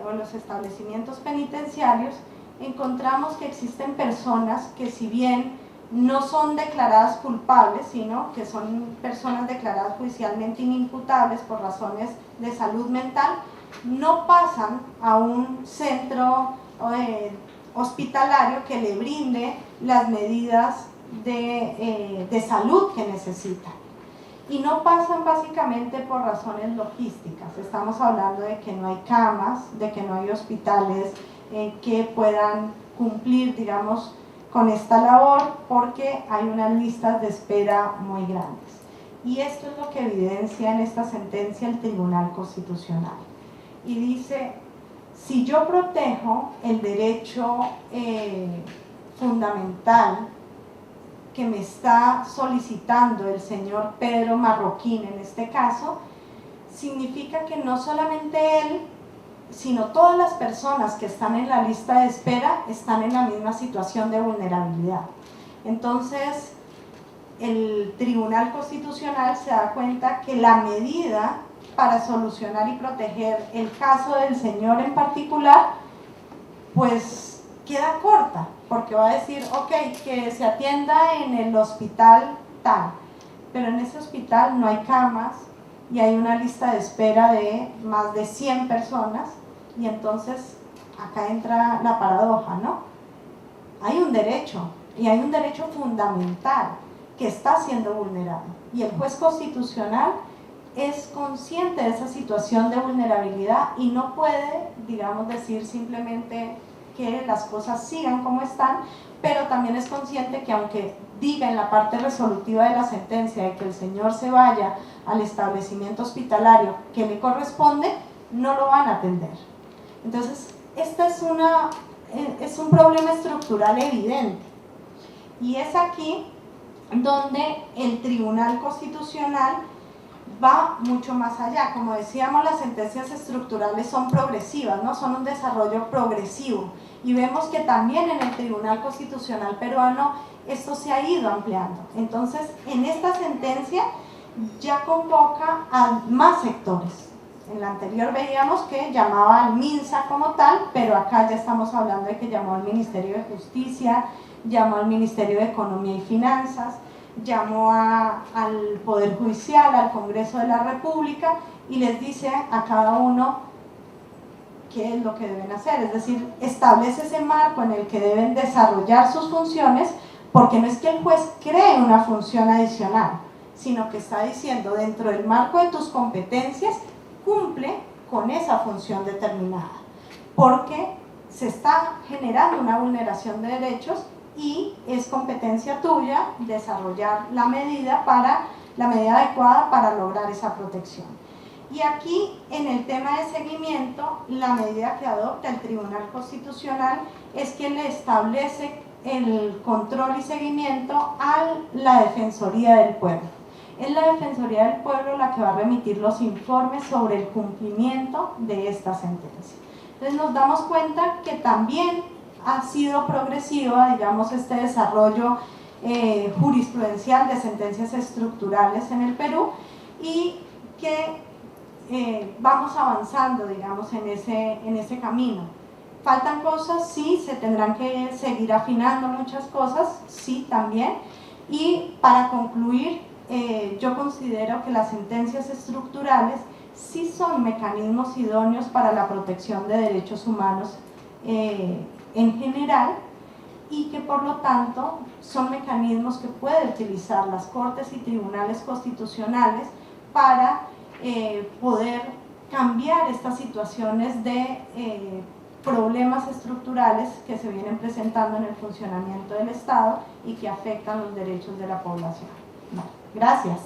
o los establecimientos penitenciarios encontramos que existen personas que, si bien no son declaradas culpables, sino que son personas declaradas judicialmente inimputables por razones de salud mental, no pasan a un centro hospitalario que le brinde las medidas de salud que necesitan. Y no pasan básicamente por razones logísticas. Estamos hablando de que no hay camas, de que no hay hospitales que puedan cumplir, digamos, con esta labor, porque hay unas listas de espera muy grandes. Y esto es lo que evidencia en esta sentencia el Tribunal Constitucional. Y dice, si yo protejo el derecho fundamental que me está solicitando el señor Pedro Marroquín en este caso, significa que no solamente él, sino todas las personas que están en la lista de espera están en la misma situación de vulnerabilidad. Entonces, el Tribunal Constitucional se da cuenta que la medida para solucionar y proteger el caso del señor en particular, pues queda corta, porque va a decir, ok, que se atienda en el hospital tal, pero en ese hospital no hay camas y hay una lista de espera de más de 100 personas, y entonces acá entra la paradoja, ¿no? Hay un derecho, y hay un derecho fundamental que está siendo vulnerado, y el juez constitucional es consciente de esa situación de vulnerabilidad y no puede, digamos, decir simplemente que las cosas sigan como están, pero también es consciente que aunque diga en la parte resolutiva de la sentencia de que el señor se vaya al establecimiento hospitalario que le corresponde, no lo van a atender. Entonces, este es un problema estructural evidente, y es aquí donde el Tribunal Constitucional va mucho más allá. Como decíamos, las sentencias estructurales son progresivas, ¿no? Son un desarrollo progresivo, y vemos que también en el Tribunal Constitucional peruano esto se ha ido ampliando. Entonces, en esta sentencia ya convoca a más sectores. En la anterior veíamos que llamaba al MINSA como tal, pero acá ya estamos hablando de que llamó al Ministerio de Justicia, llamó al Ministerio de Economía y Finanzas, llamó al Poder Judicial, al Congreso de la República, y les dice a cada uno qué es lo que deben hacer, es decir, establece ese marco en el que deben desarrollar sus funciones, porque no es que el juez cree una función adicional, sino que está diciendo, dentro del marco de tus competencias, cumple con esa función determinada, porque se está generando una vulneración de derechos y es competencia tuya desarrollar la medida adecuada para lograr esa protección. Y aquí, en el tema de seguimiento, la medida que adopta el Tribunal Constitucional es que le establece el control y seguimiento a la Defensoría del Pueblo. Es la Defensoría del Pueblo la que va a remitir los informes sobre el cumplimiento de esta sentencia. Entonces nos damos cuenta que también ha sido progresiva, digamos, este desarrollo jurisprudencial de sentencias estructurales en el Perú, y que vamos avanzando, digamos, en ese camino. ¿Faltan cosas? Sí, se tendrán que seguir afinando muchas cosas, sí, también. Y para concluir, yo considero que las sentencias estructurales sí son mecanismos idóneos para la protección de derechos humanos en general, y que por lo tanto son mecanismos que pueden utilizar las Cortes y tribunales constitucionales para poder cambiar estas situaciones de problemas estructurales que se vienen presentando en el funcionamiento del Estado y que afectan los derechos de la población. Bueno, gracias.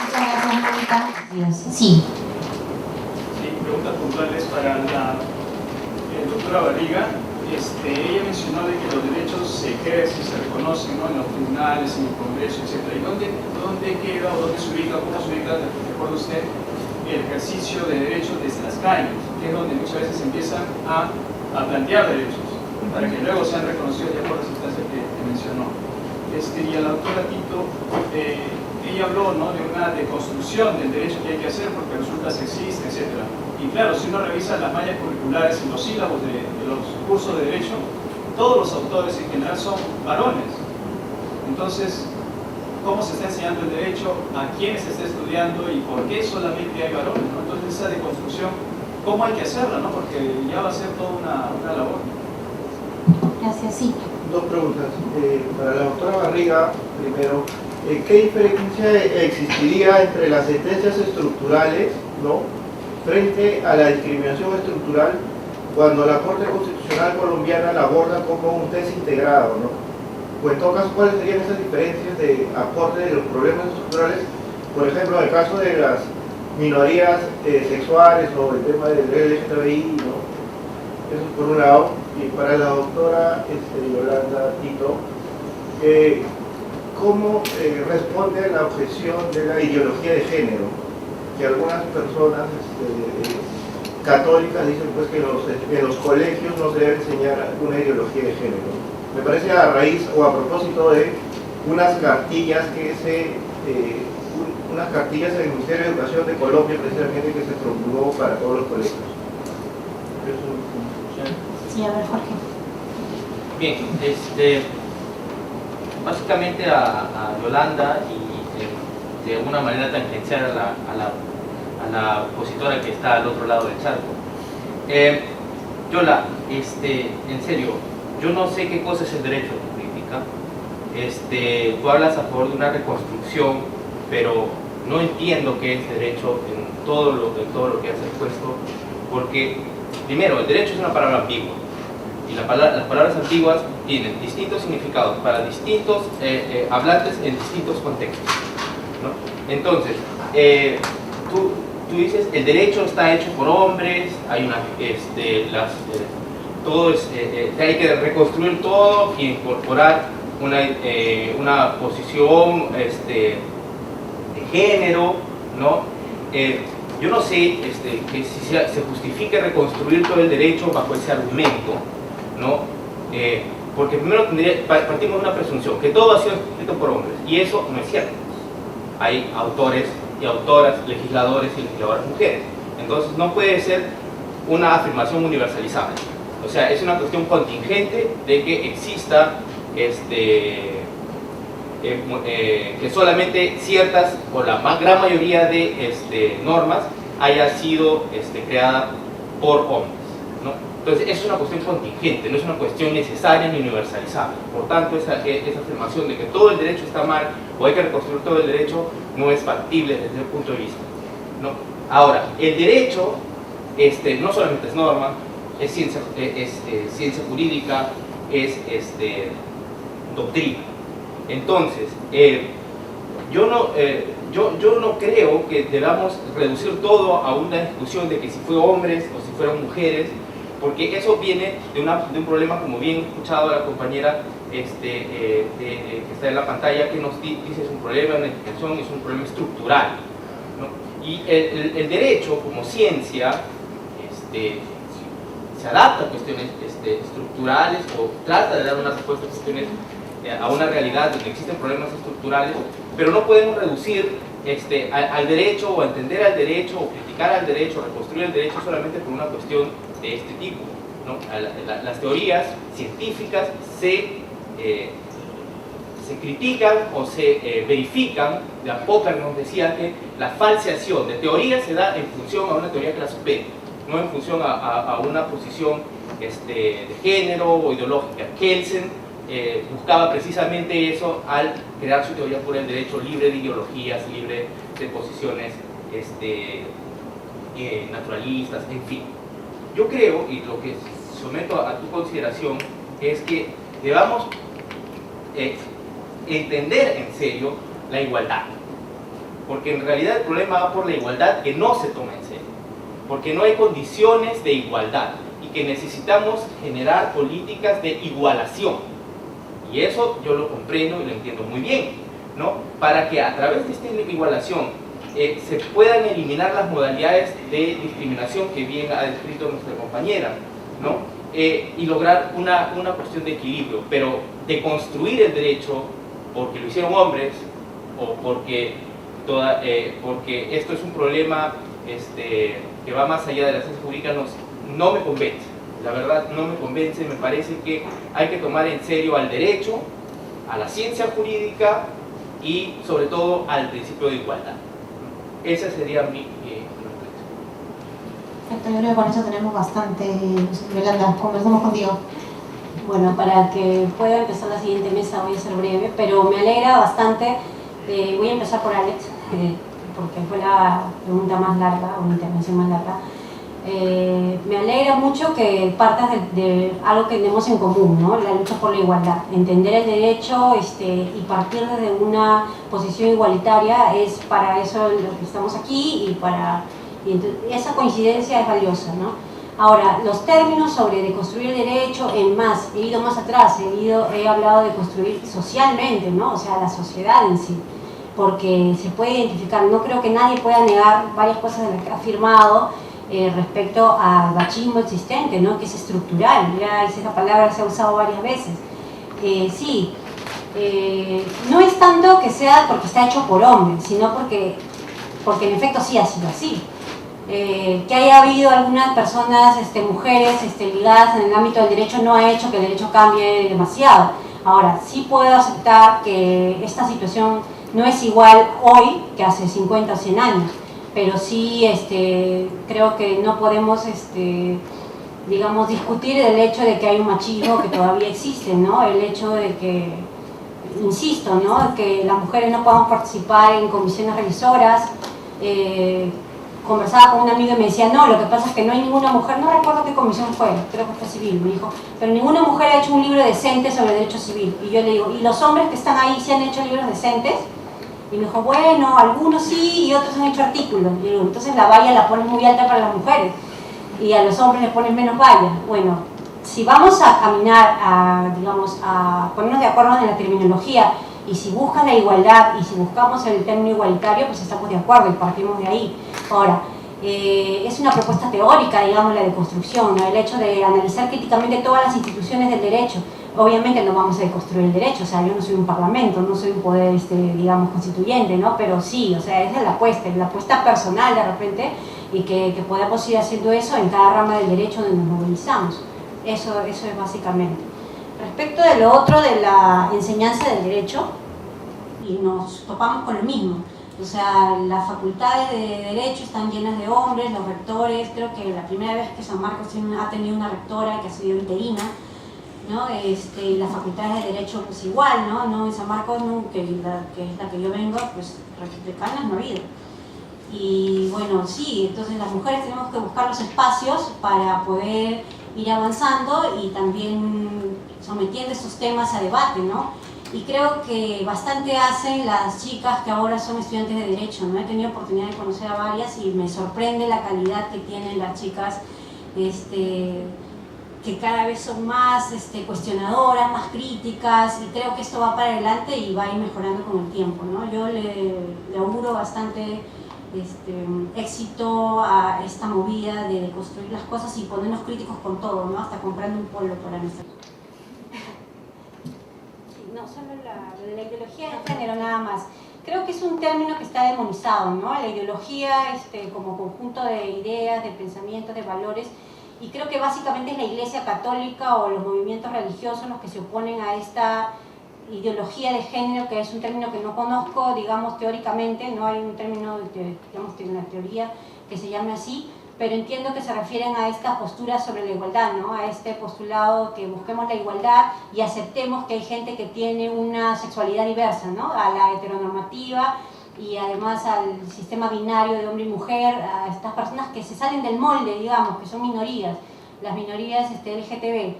Muchas gracias, Mónica. Sí. Sí, preguntas puntuales para la doctora Barriga. Ella mencionó de que los derechos se ejercen, se reconocen, ¿no?, en los tribunales, en el Congreso, etc. ¿Y dónde queda o dónde se ubica, cómo se ubica, recuerda usted, el ejercicio de derechos desde las calles, que es donde muchas veces empiezan a plantear derechos, para que luego sean reconocidos ya por las instancias que mencionó? Y a la doctora Tito, ella habló, ¿no?, de una deconstrucción del derecho que hay que hacer porque resulta sexista, etc. Y claro, si uno revisa las mallas curriculares y los sílabos de los cursos de derecho, todos los autores en general son varones. Entonces, ¿cómo se está enseñando el derecho? ¿A quiénes se está estudiando? ¿Y por qué solamente hay varones, ¿no? Entonces, esa deconstrucción, ¿cómo hay que hacerla, no? Porque ya va a ser toda una labor. Gracias, sí. Dos preguntas. Para la doctora Barriga, primero, ¿qué diferencia existiría entre las sentencias estructurales, ¿no?, frente a la discriminación estructural cuando la Corte Constitucional colombiana la aborda como un test integrado, ¿no? Pues en todo caso, ¿cuáles serían esas diferencias de aporte de los problemas estructurales? Por ejemplo, en el caso de las minorías sexuales o el tema del LGTBI, ¿no? Eso por un lado. Y para la doctora Yolanda Tito, ¿cómo responde a la objeción de la ideología de género? Que algunas personas católicas dicen pues que en los colegios no se debe enseñar una ideología de género. Me parece a raíz o a propósito de unas cartillas unas cartillas del Ministerio de Educación de Colombia, precisamente, que se promulgó para todos los colegios. Sí, a ver, Jorge. Bien, básicamente a Yolanda y de alguna manera tangenciar a la opositora que está al otro lado del charco. Yola, en serio, yo no sé qué cosa es el derecho política. Tú hablas a favor de una reconstrucción, pero no entiendo qué es derecho en todo lo que has expuesto, porque primero, el derecho es una palabra ambigua. Y las palabras antiguas tienen distintos significados para distintos hablantes en distintos contextos, ¿no? Entonces, tú dices, el derecho está hecho por hombres, hay todo es, hay que reconstruir todo y incorporar una posición de género, ¿no? Yo no sé que si se justifique reconstruir todo el derecho bajo ese argumento, ¿no? Porque primero partimos de una presunción, que todo ha sido escrito por hombres, y eso no es cierto. Hay autores y autoras, legisladores y legisladoras mujeres. Entonces no puede ser una afirmación universalizada. O sea, es una cuestión contingente de que exista que solamente ciertas o la gran mayoría de normas haya sido creada por hombres, ¿no? Entonces eso es una cuestión contingente, no es una cuestión necesaria ni universalizable. Por tanto, esa afirmación de que todo el derecho está mal o hay que reconstruir todo el derecho no es factible desde ese punto de vista, ¿no? Ahora, el derecho no solamente es norma, es ciencia jurídica, es doctrina. Entonces, yo no creo que debamos reducir todo a una discusión de que si fue hombres o si fueron mujeres, porque eso viene de un problema, como bien he escuchado a la compañera que está en la pantalla, que nos dice es un problema, una discusión, es un problema estructural, ¿no? Y el derecho como ciencia se adapta a cuestiones estructurales o trata de dar una respuesta a cuestiones a una realidad donde existen problemas estructurales, pero no podemos reducir al derecho o entender al derecho o criticar al derecho, reconstruir el derecho solamente por una cuestión de este tipo, ¿no? Las teorías científicas se critican o se verifican. De a poco nos decía que la falseación de teorías se da en función a una teoría que la supera, no en función a una posición de género o ideológica. Kelsen buscaba precisamente eso al crear su teoría por el derecho, libre de ideologías, libre de posiciones naturalistas, en fin. Yo creo, y lo que someto a tu consideración, es que debamos entender en serio la igualdad, porque en realidad el problema va por la igualdad que no se toma en serio, porque no hay condiciones de igualdad y que necesitamos generar políticas de igualación, y eso yo lo comprendo y lo entiendo muy bien, ¿no? Para que a través de esta igualación se puedan eliminar las modalidades de discriminación que bien ha descrito nuestra compañera, ¿no? Y lograr una cuestión de equilibrio, pero de construir el derecho porque lo hicieron hombres o porque esto es un problema que va más allá de la ciencia jurídica, no me convence. La verdad no me convence. Me parece que hay que tomar en serio al derecho, a la ciencia jurídica y sobre todo al principio de igualdad. Esa sería mi Perfecto, yo creo que con eso tenemos bastante. Yolanda, conversamos contigo. Bueno, para que pueda empezar la siguiente mesa voy a ser breve, pero me alegra bastante. Voy a empezar por Alex, porque fue la pregunta más larga, o la intervención más larga. Me alegra mucho que partas de algo que tenemos en común, ¿no? La lucha por la igualdad. Entender el derecho y partir desde una posición igualitaria es para eso lo que estamos aquí y entonces, esa coincidencia es valiosa, ¿no? Ahora, los términos sobre de construir el derecho, he ido más atrás, he hablado de construir socialmente, ¿no? O sea, la sociedad en sí, porque se puede identificar. No creo que nadie pueda negar varias cosas de las que ha afirmado respecto al machismo existente, ¿no? Que es estructural. Ya esa palabra se ha usado varias veces. Sí, no es tanto que sea porque está hecho por hombres, sino porque en efecto sí ha sido así. Que haya habido algunas personas, mujeres ligadas en el ámbito del derecho no ha hecho que el derecho cambie demasiado. Ahora, sí puedo aceptar que esta situación no es igual hoy que hace 50 o 100 años, pero sí creo que no podemos digamos, discutir el hecho de que hay un machismo que todavía existe, ¿no? El hecho de que, insisto, ¿no? Que las mujeres no podamos participar en comisiones revisoras. Conversaba con un amigo y me decía, no, lo que pasa es que no hay ninguna mujer, no recuerdo qué comisión fue, creo que fue civil, me dijo, pero ninguna mujer ha hecho un libro decente sobre derecho civil. Y yo le digo, ¿y los hombres que están ahí sí han hecho libros decentes? Y me dijo, bueno, algunos sí y otros han hecho artículos. Y digo, entonces la valla la ponen muy alta para las mujeres y a los hombres les ponen menos valla. Bueno, si vamos a caminar, digamos, a ponernos de acuerdo en la terminología, y si buscas la igualdad y si buscamos el término igualitario, pues estamos de acuerdo y partimos de ahí. Ahora, es una propuesta teórica, digamos, la de construcción, ¿no? El hecho de analizar críticamente todas las instituciones del derecho Obviamente no vamos a deconstruir el derecho, o sea, yo no soy un parlamento, no soy un poder, digamos, constituyente, ¿no? Pero sí, o sea, esa es la apuesta personal de repente, y que podamos ir haciendo eso en cada rama del derecho donde nos movilizamos. Eso es básicamente. Respecto de lo otro de la enseñanza del derecho, y nos topamos con lo mismo. O sea, las facultades de Derecho están llenas de hombres, los rectores, creo que la primera vez que San Marcos ha tenido una rectora que ha sido interina, ¿no? Las facultades de Derecho pues igual, ¿no? En San Marcos, ¿no? que es la que yo vengo, pues republicanas no ha habido. Y bueno, sí, entonces las mujeres tenemos que buscar los espacios para poder ir avanzando y también sometiendo estos temas a debate, ¿no? Y creo que bastante hacen las chicas que ahora son estudiantes de Derecho, ¿no? He tenido oportunidad de conocer a varias y me sorprende la calidad que tienen las chicas, que cada vez son más cuestionadoras, más críticas, y creo que esto va para adelante y va a ir mejorando con el tiempo, ¿no? Yo le auguro bastante éxito a esta movida de construir las cosas y ponernos críticos con todo, ¿no? Hasta comprando un polo para nuestra... No solo lo de la ideología de género nada más. Creo que es un término que está demonizado, ¿no? La ideología como conjunto de ideas, de pensamientos, de valores, y creo que básicamente es la Iglesia Católica o los movimientos religiosos los que se oponen a esta ideología de género, que es un término que no conozco, digamos, teóricamente, no hay un término, digamos, en la teoría que se llame así, pero entiendo que se refieren a esta postura sobre la igualdad, ¿no? A este postulado que busquemos la igualdad y aceptemos que hay gente que tiene una sexualidad diversa, ¿no? A la heteronormativa y además al sistema binario de hombre y mujer, a estas personas que se salen del molde, digamos, que son minorías, las minorías LGTB.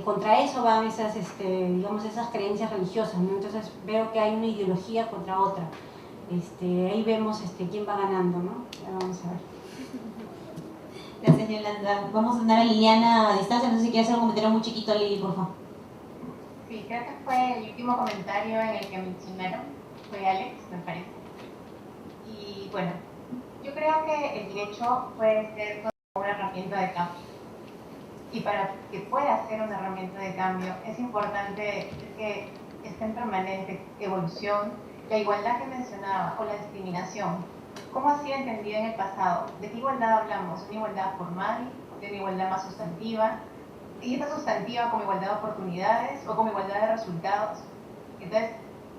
Contra eso van esas, digamos, esas creencias religiosas, ¿no? Entonces veo que hay una ideología contra otra. Ahí vemos quién va ganando, ¿no? Ya vamos a ver. Gracias, Yolanda. Vamos a andar a Liliana a distancia, no sé si quieres hacer un comentario muy chiquito, Lili, por favor. Sí, creo que fue el último comentario en el que mencionaron, fue Alex, me parece. Y bueno, yo creo que el derecho puede ser una herramienta de cambio. Y para que pueda ser una herramienta de cambio, es importante que esté en permanente evolución la igualdad que mencionaba o la discriminación. ¿Cómo ha sido entendida en el pasado? ¿De qué igualdad hablamos? ¿Una igualdad formal? ¿De una igualdad más sustantiva? ¿Y esta sustantiva como igualdad de oportunidades o como igualdad de resultados? Entonces,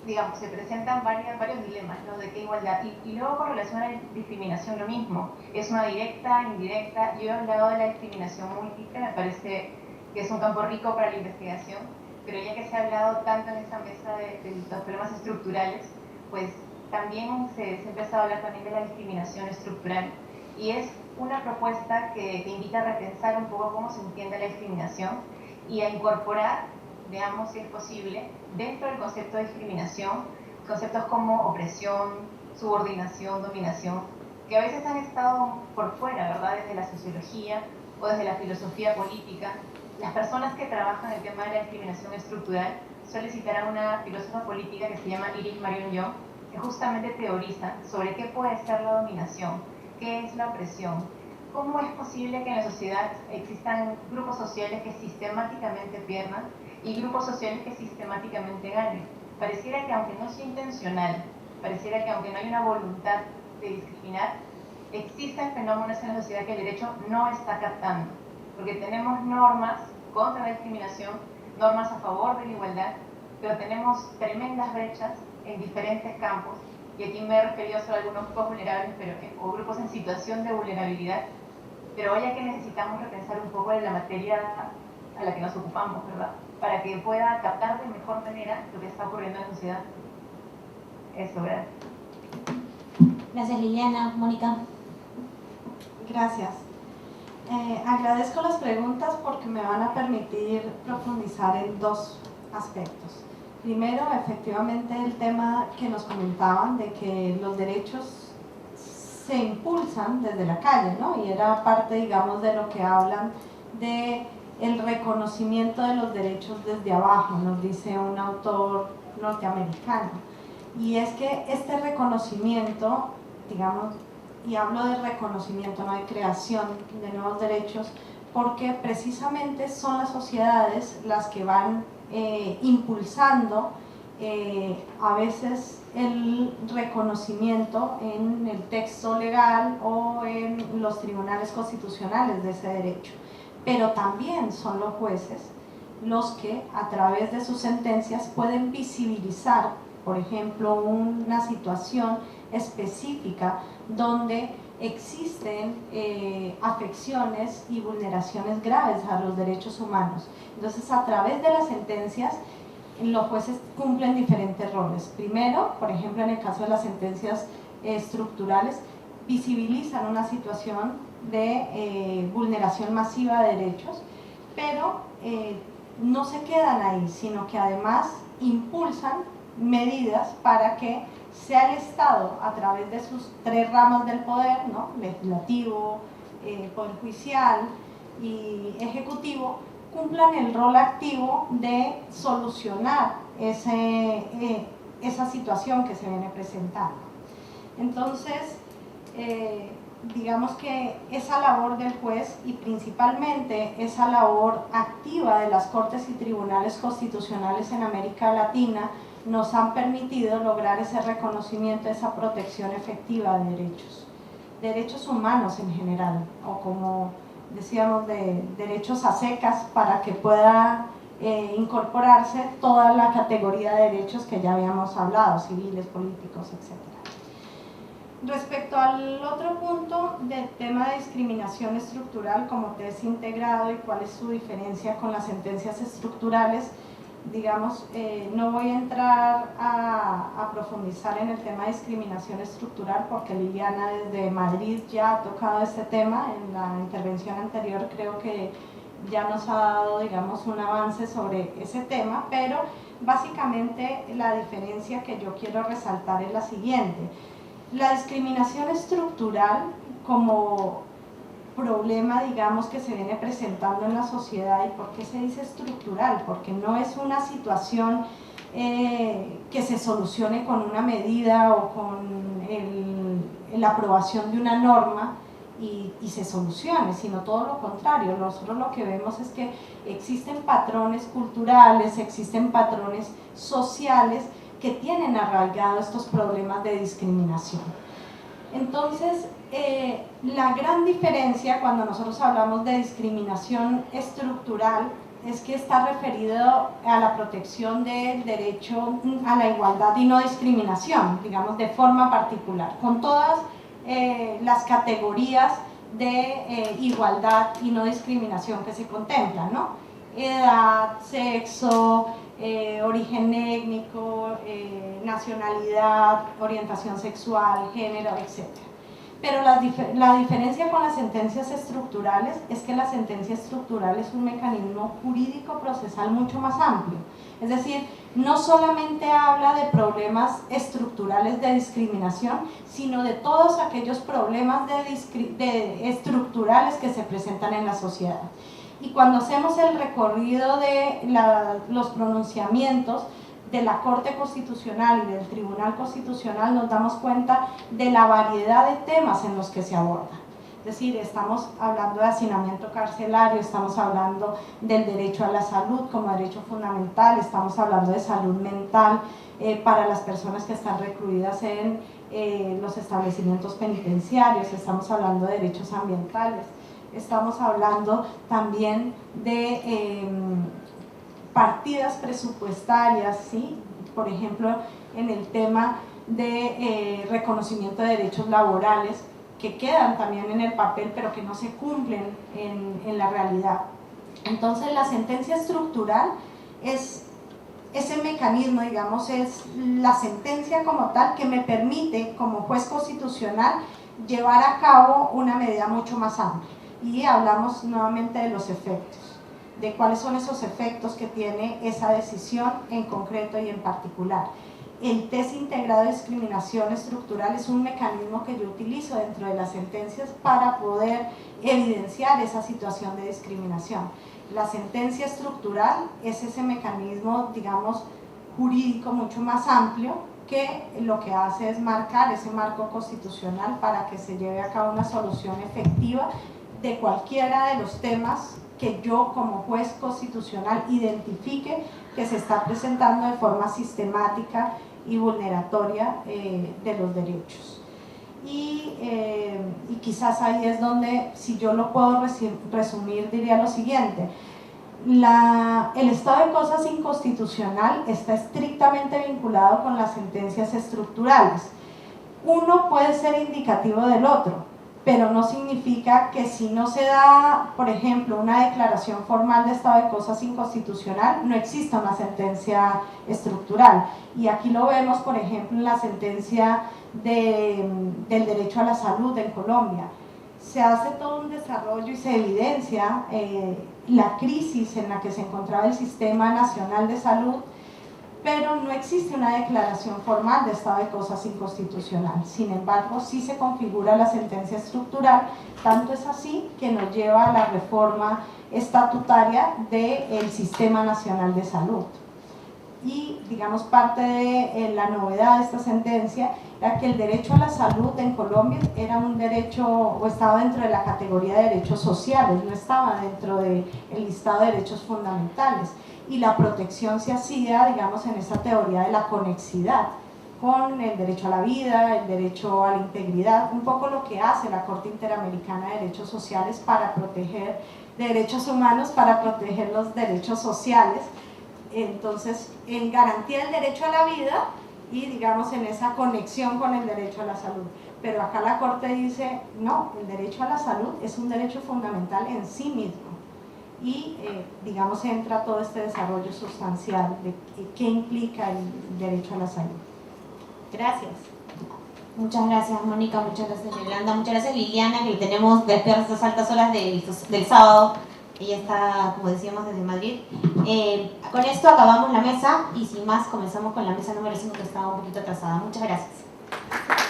digamos, se presentan varios dilemas, ¿no? ¿De qué igualdad? Y luego con relación a la discriminación lo mismo. ¿Es una directa, indirecta? Yo he hablado de la discriminación múltiple, me parece que es un campo rico para la investigación, pero ya que se ha hablado tanto en esta mesa de los problemas estructurales, pues también se ha empezado a hablar también de la discriminación estructural, y es una propuesta que invita a repensar un poco cómo se entiende la discriminación y a incorporar, veamos si es posible, dentro del concepto de discriminación, conceptos como opresión, subordinación, dominación, que a veces han estado por fuera, ¿verdad?, desde la sociología o desde la filosofía política. Las personas que trabajan el tema de la discriminación estructural suelen citar a una filósofa política que se llama Iris Marion Young, que justamente teoriza sobre qué puede ser la dominación, qué es la opresión, cómo es posible que en la sociedad existan grupos sociales que sistemáticamente pierdan y grupos sociales que sistemáticamente ganen. Pareciera que aunque no sea intencional, pareciera que aunque no hay una voluntad de discriminar, existen fenómenos en la sociedad que el derecho no está captando, porque tenemos normas contra la discriminación, normas a favor de la igualdad, pero tenemos tremendas brechas en diferentes campos, y aquí me he referido solo a algunos grupos vulnerables o grupos en situación de vulnerabilidad, pero vaya que necesitamos repensar un poco de la materia a la que nos ocupamos, ¿verdad?, para que pueda captar de mejor manera lo que está ocurriendo en la sociedad. Eso, ¿verdad? Gracias, Liliana. Mónica. Gracias. Agradezco las preguntas porque me van a permitir profundizar en dos aspectos. Primero, efectivamente, el tema que nos comentaban de que los derechos se impulsan desde la calle, ¿no? Y era parte, digamos, de lo que hablan de el reconocimiento de los derechos desde abajo, nos dice un autor norteamericano. Y es que este reconocimiento, digamos, y hablo de reconocimiento, no de creación de nuevos derechos, porque precisamente son las sociedades las que van impulsando a veces el reconocimiento en el texto legal o en los tribunales constitucionales de ese derecho, pero también son los jueces los que a través de sus sentencias pueden visibilizar, por ejemplo, una situación específica donde existen afecciones y vulneraciones graves a los derechos humanos. Entonces, a través de las sentencias, los jueces cumplen diferentes roles. Primero, por ejemplo, en el caso de las sentencias estructurales, visibilizan una situación de vulneración masiva de derechos, pero no se quedan ahí, sino que además impulsan medidas para que sea el Estado, a través de sus tres ramas del poder, ¿no? Legislativo, poder judicial y ejecutivo, cumplan el rol activo de solucionar esa situación que se viene presentando. Entonces, digamos que esa labor del juez y principalmente esa labor activa de las cortes y tribunales constitucionales en América Latina nos han permitido lograr ese reconocimiento, esa protección efectiva de derechos humanos en general, o como decíamos, de derechos a secas, para que pueda incorporarse toda la categoría de derechos que ya habíamos hablado, civiles, políticos, etc. Respecto al otro punto del tema de discriminación estructural como test integrado y cuál es su diferencia con las sentencias estructurales, digamos, no voy a entrar a profundizar en el tema de discriminación estructural porque Liliana desde Madrid ya ha tocado este tema. En la intervención anterior creo que ya nos ha dado, digamos, un avance sobre ese tema, pero básicamente la diferencia que yo quiero resaltar es la siguiente. La discriminación estructural como problema, digamos, que se viene presentando en la sociedad. ¿Y por qué se dice estructural? Porque no es una situación que se solucione con una medida o con la aprobación de una norma y se solucione, sino todo lo contrario. Nosotros lo que vemos es que existen patrones culturales, existen patrones sociales que tienen arraigados estos problemas de discriminación. Entonces, la gran diferencia cuando nosotros hablamos de discriminación estructural es que está referido a la protección del derecho a la igualdad y no discriminación, digamos, de forma particular, con todas las categorías de igualdad y no discriminación que se contemplan, ¿no? Edad, sexo, origen étnico, nacionalidad, orientación sexual, género, etc. Pero la diferencia con las sentencias estructurales es que la sentencia estructural es un mecanismo jurídico procesal mucho más amplio. Es decir, no solamente habla de problemas estructurales de discriminación, sino de todos aquellos problemas estructurales que se presentan en la sociedad. Y cuando hacemos el recorrido de los pronunciamientos de la Corte Constitucional y del Tribunal Constitucional, nos damos cuenta de la variedad de temas en los que se aborda. Es decir, estamos hablando de hacinamiento carcelario, estamos hablando del derecho a la salud como derecho fundamental, estamos hablando de salud mental para las personas que están recluidas en los establecimientos penitenciarios, estamos hablando de derechos ambientales, estamos hablando también de partidas presupuestarias, ¿sí? Por ejemplo, en el tema de reconocimiento de derechos laborales, que quedan también en el papel, pero que no se cumplen en la realidad. Entonces, la sentencia estructural es ese mecanismo, digamos, es la sentencia como tal que me permite, como juez constitucional, llevar a cabo una medida mucho más amplia. Y hablamos nuevamente de los efectos, de cuáles son esos efectos que tiene esa decisión en concreto y en particular. El test integrado de discriminación estructural es un mecanismo que yo utilizo dentro de las sentencias para poder evidenciar esa situación de discriminación. La sentencia estructural es ese mecanismo, digamos, jurídico mucho más amplio, que lo que hace es marcar ese marco constitucional para que se lleve a cabo una solución efectiva de cualquiera de los temas que yo como juez constitucional identifique que se está presentando de forma sistemática y vulneratoria de los derechos. Y quizás ahí es donde, si yo lo puedo resumir, diría lo siguiente. El estado de cosas inconstitucional está estrictamente vinculado con las sentencias estructurales. Uno puede ser indicativo del otro, pero no significa que si no se da, por ejemplo, una declaración formal de estado de cosas inconstitucional, no exista una sentencia estructural. Y aquí lo vemos, por ejemplo, en la sentencia del derecho a la salud en Colombia. Se hace todo un desarrollo y se evidencia la crisis en la que se encontraba el Sistema Nacional de Salud, pero no existe una declaración formal de estado de cosas inconstitucional. Sin embargo, sí se configura la sentencia estructural, tanto es así que nos lleva a la reforma estatutaria del Sistema Nacional de Salud. Y, digamos, parte de la novedad de esta sentencia era que el derecho a la salud en Colombia era un derecho, o estaba dentro de la categoría de derechos sociales, no estaba dentro del listado de derechos fundamentales. Y la protección se hacía, digamos, en esa teoría de la conexidad con el derecho a la vida, el derecho a la integridad, un poco lo que hace la Corte Interamericana de Derechos Sociales para proteger derechos humanos, para proteger los derechos sociales. Entonces, en garantía del derecho a la vida y, digamos, en esa conexión con el derecho a la salud. Pero acá la Corte dice, no, el derecho a la salud es un derecho fundamental en sí mismo. Y, digamos, entra todo este desarrollo sustancial de qué implica el derecho a la salud. Gracias. Muchas gracias, Mónica, muchas gracias, Yolanda, muchas gracias, Liliana, que tenemos despierta estas altas horas del sábado. Ella está, como decíamos, desde Madrid. Con esto acabamos la mesa y sin más comenzamos con la mesa número 5, que estaba un poquito atrasada. Muchas gracias.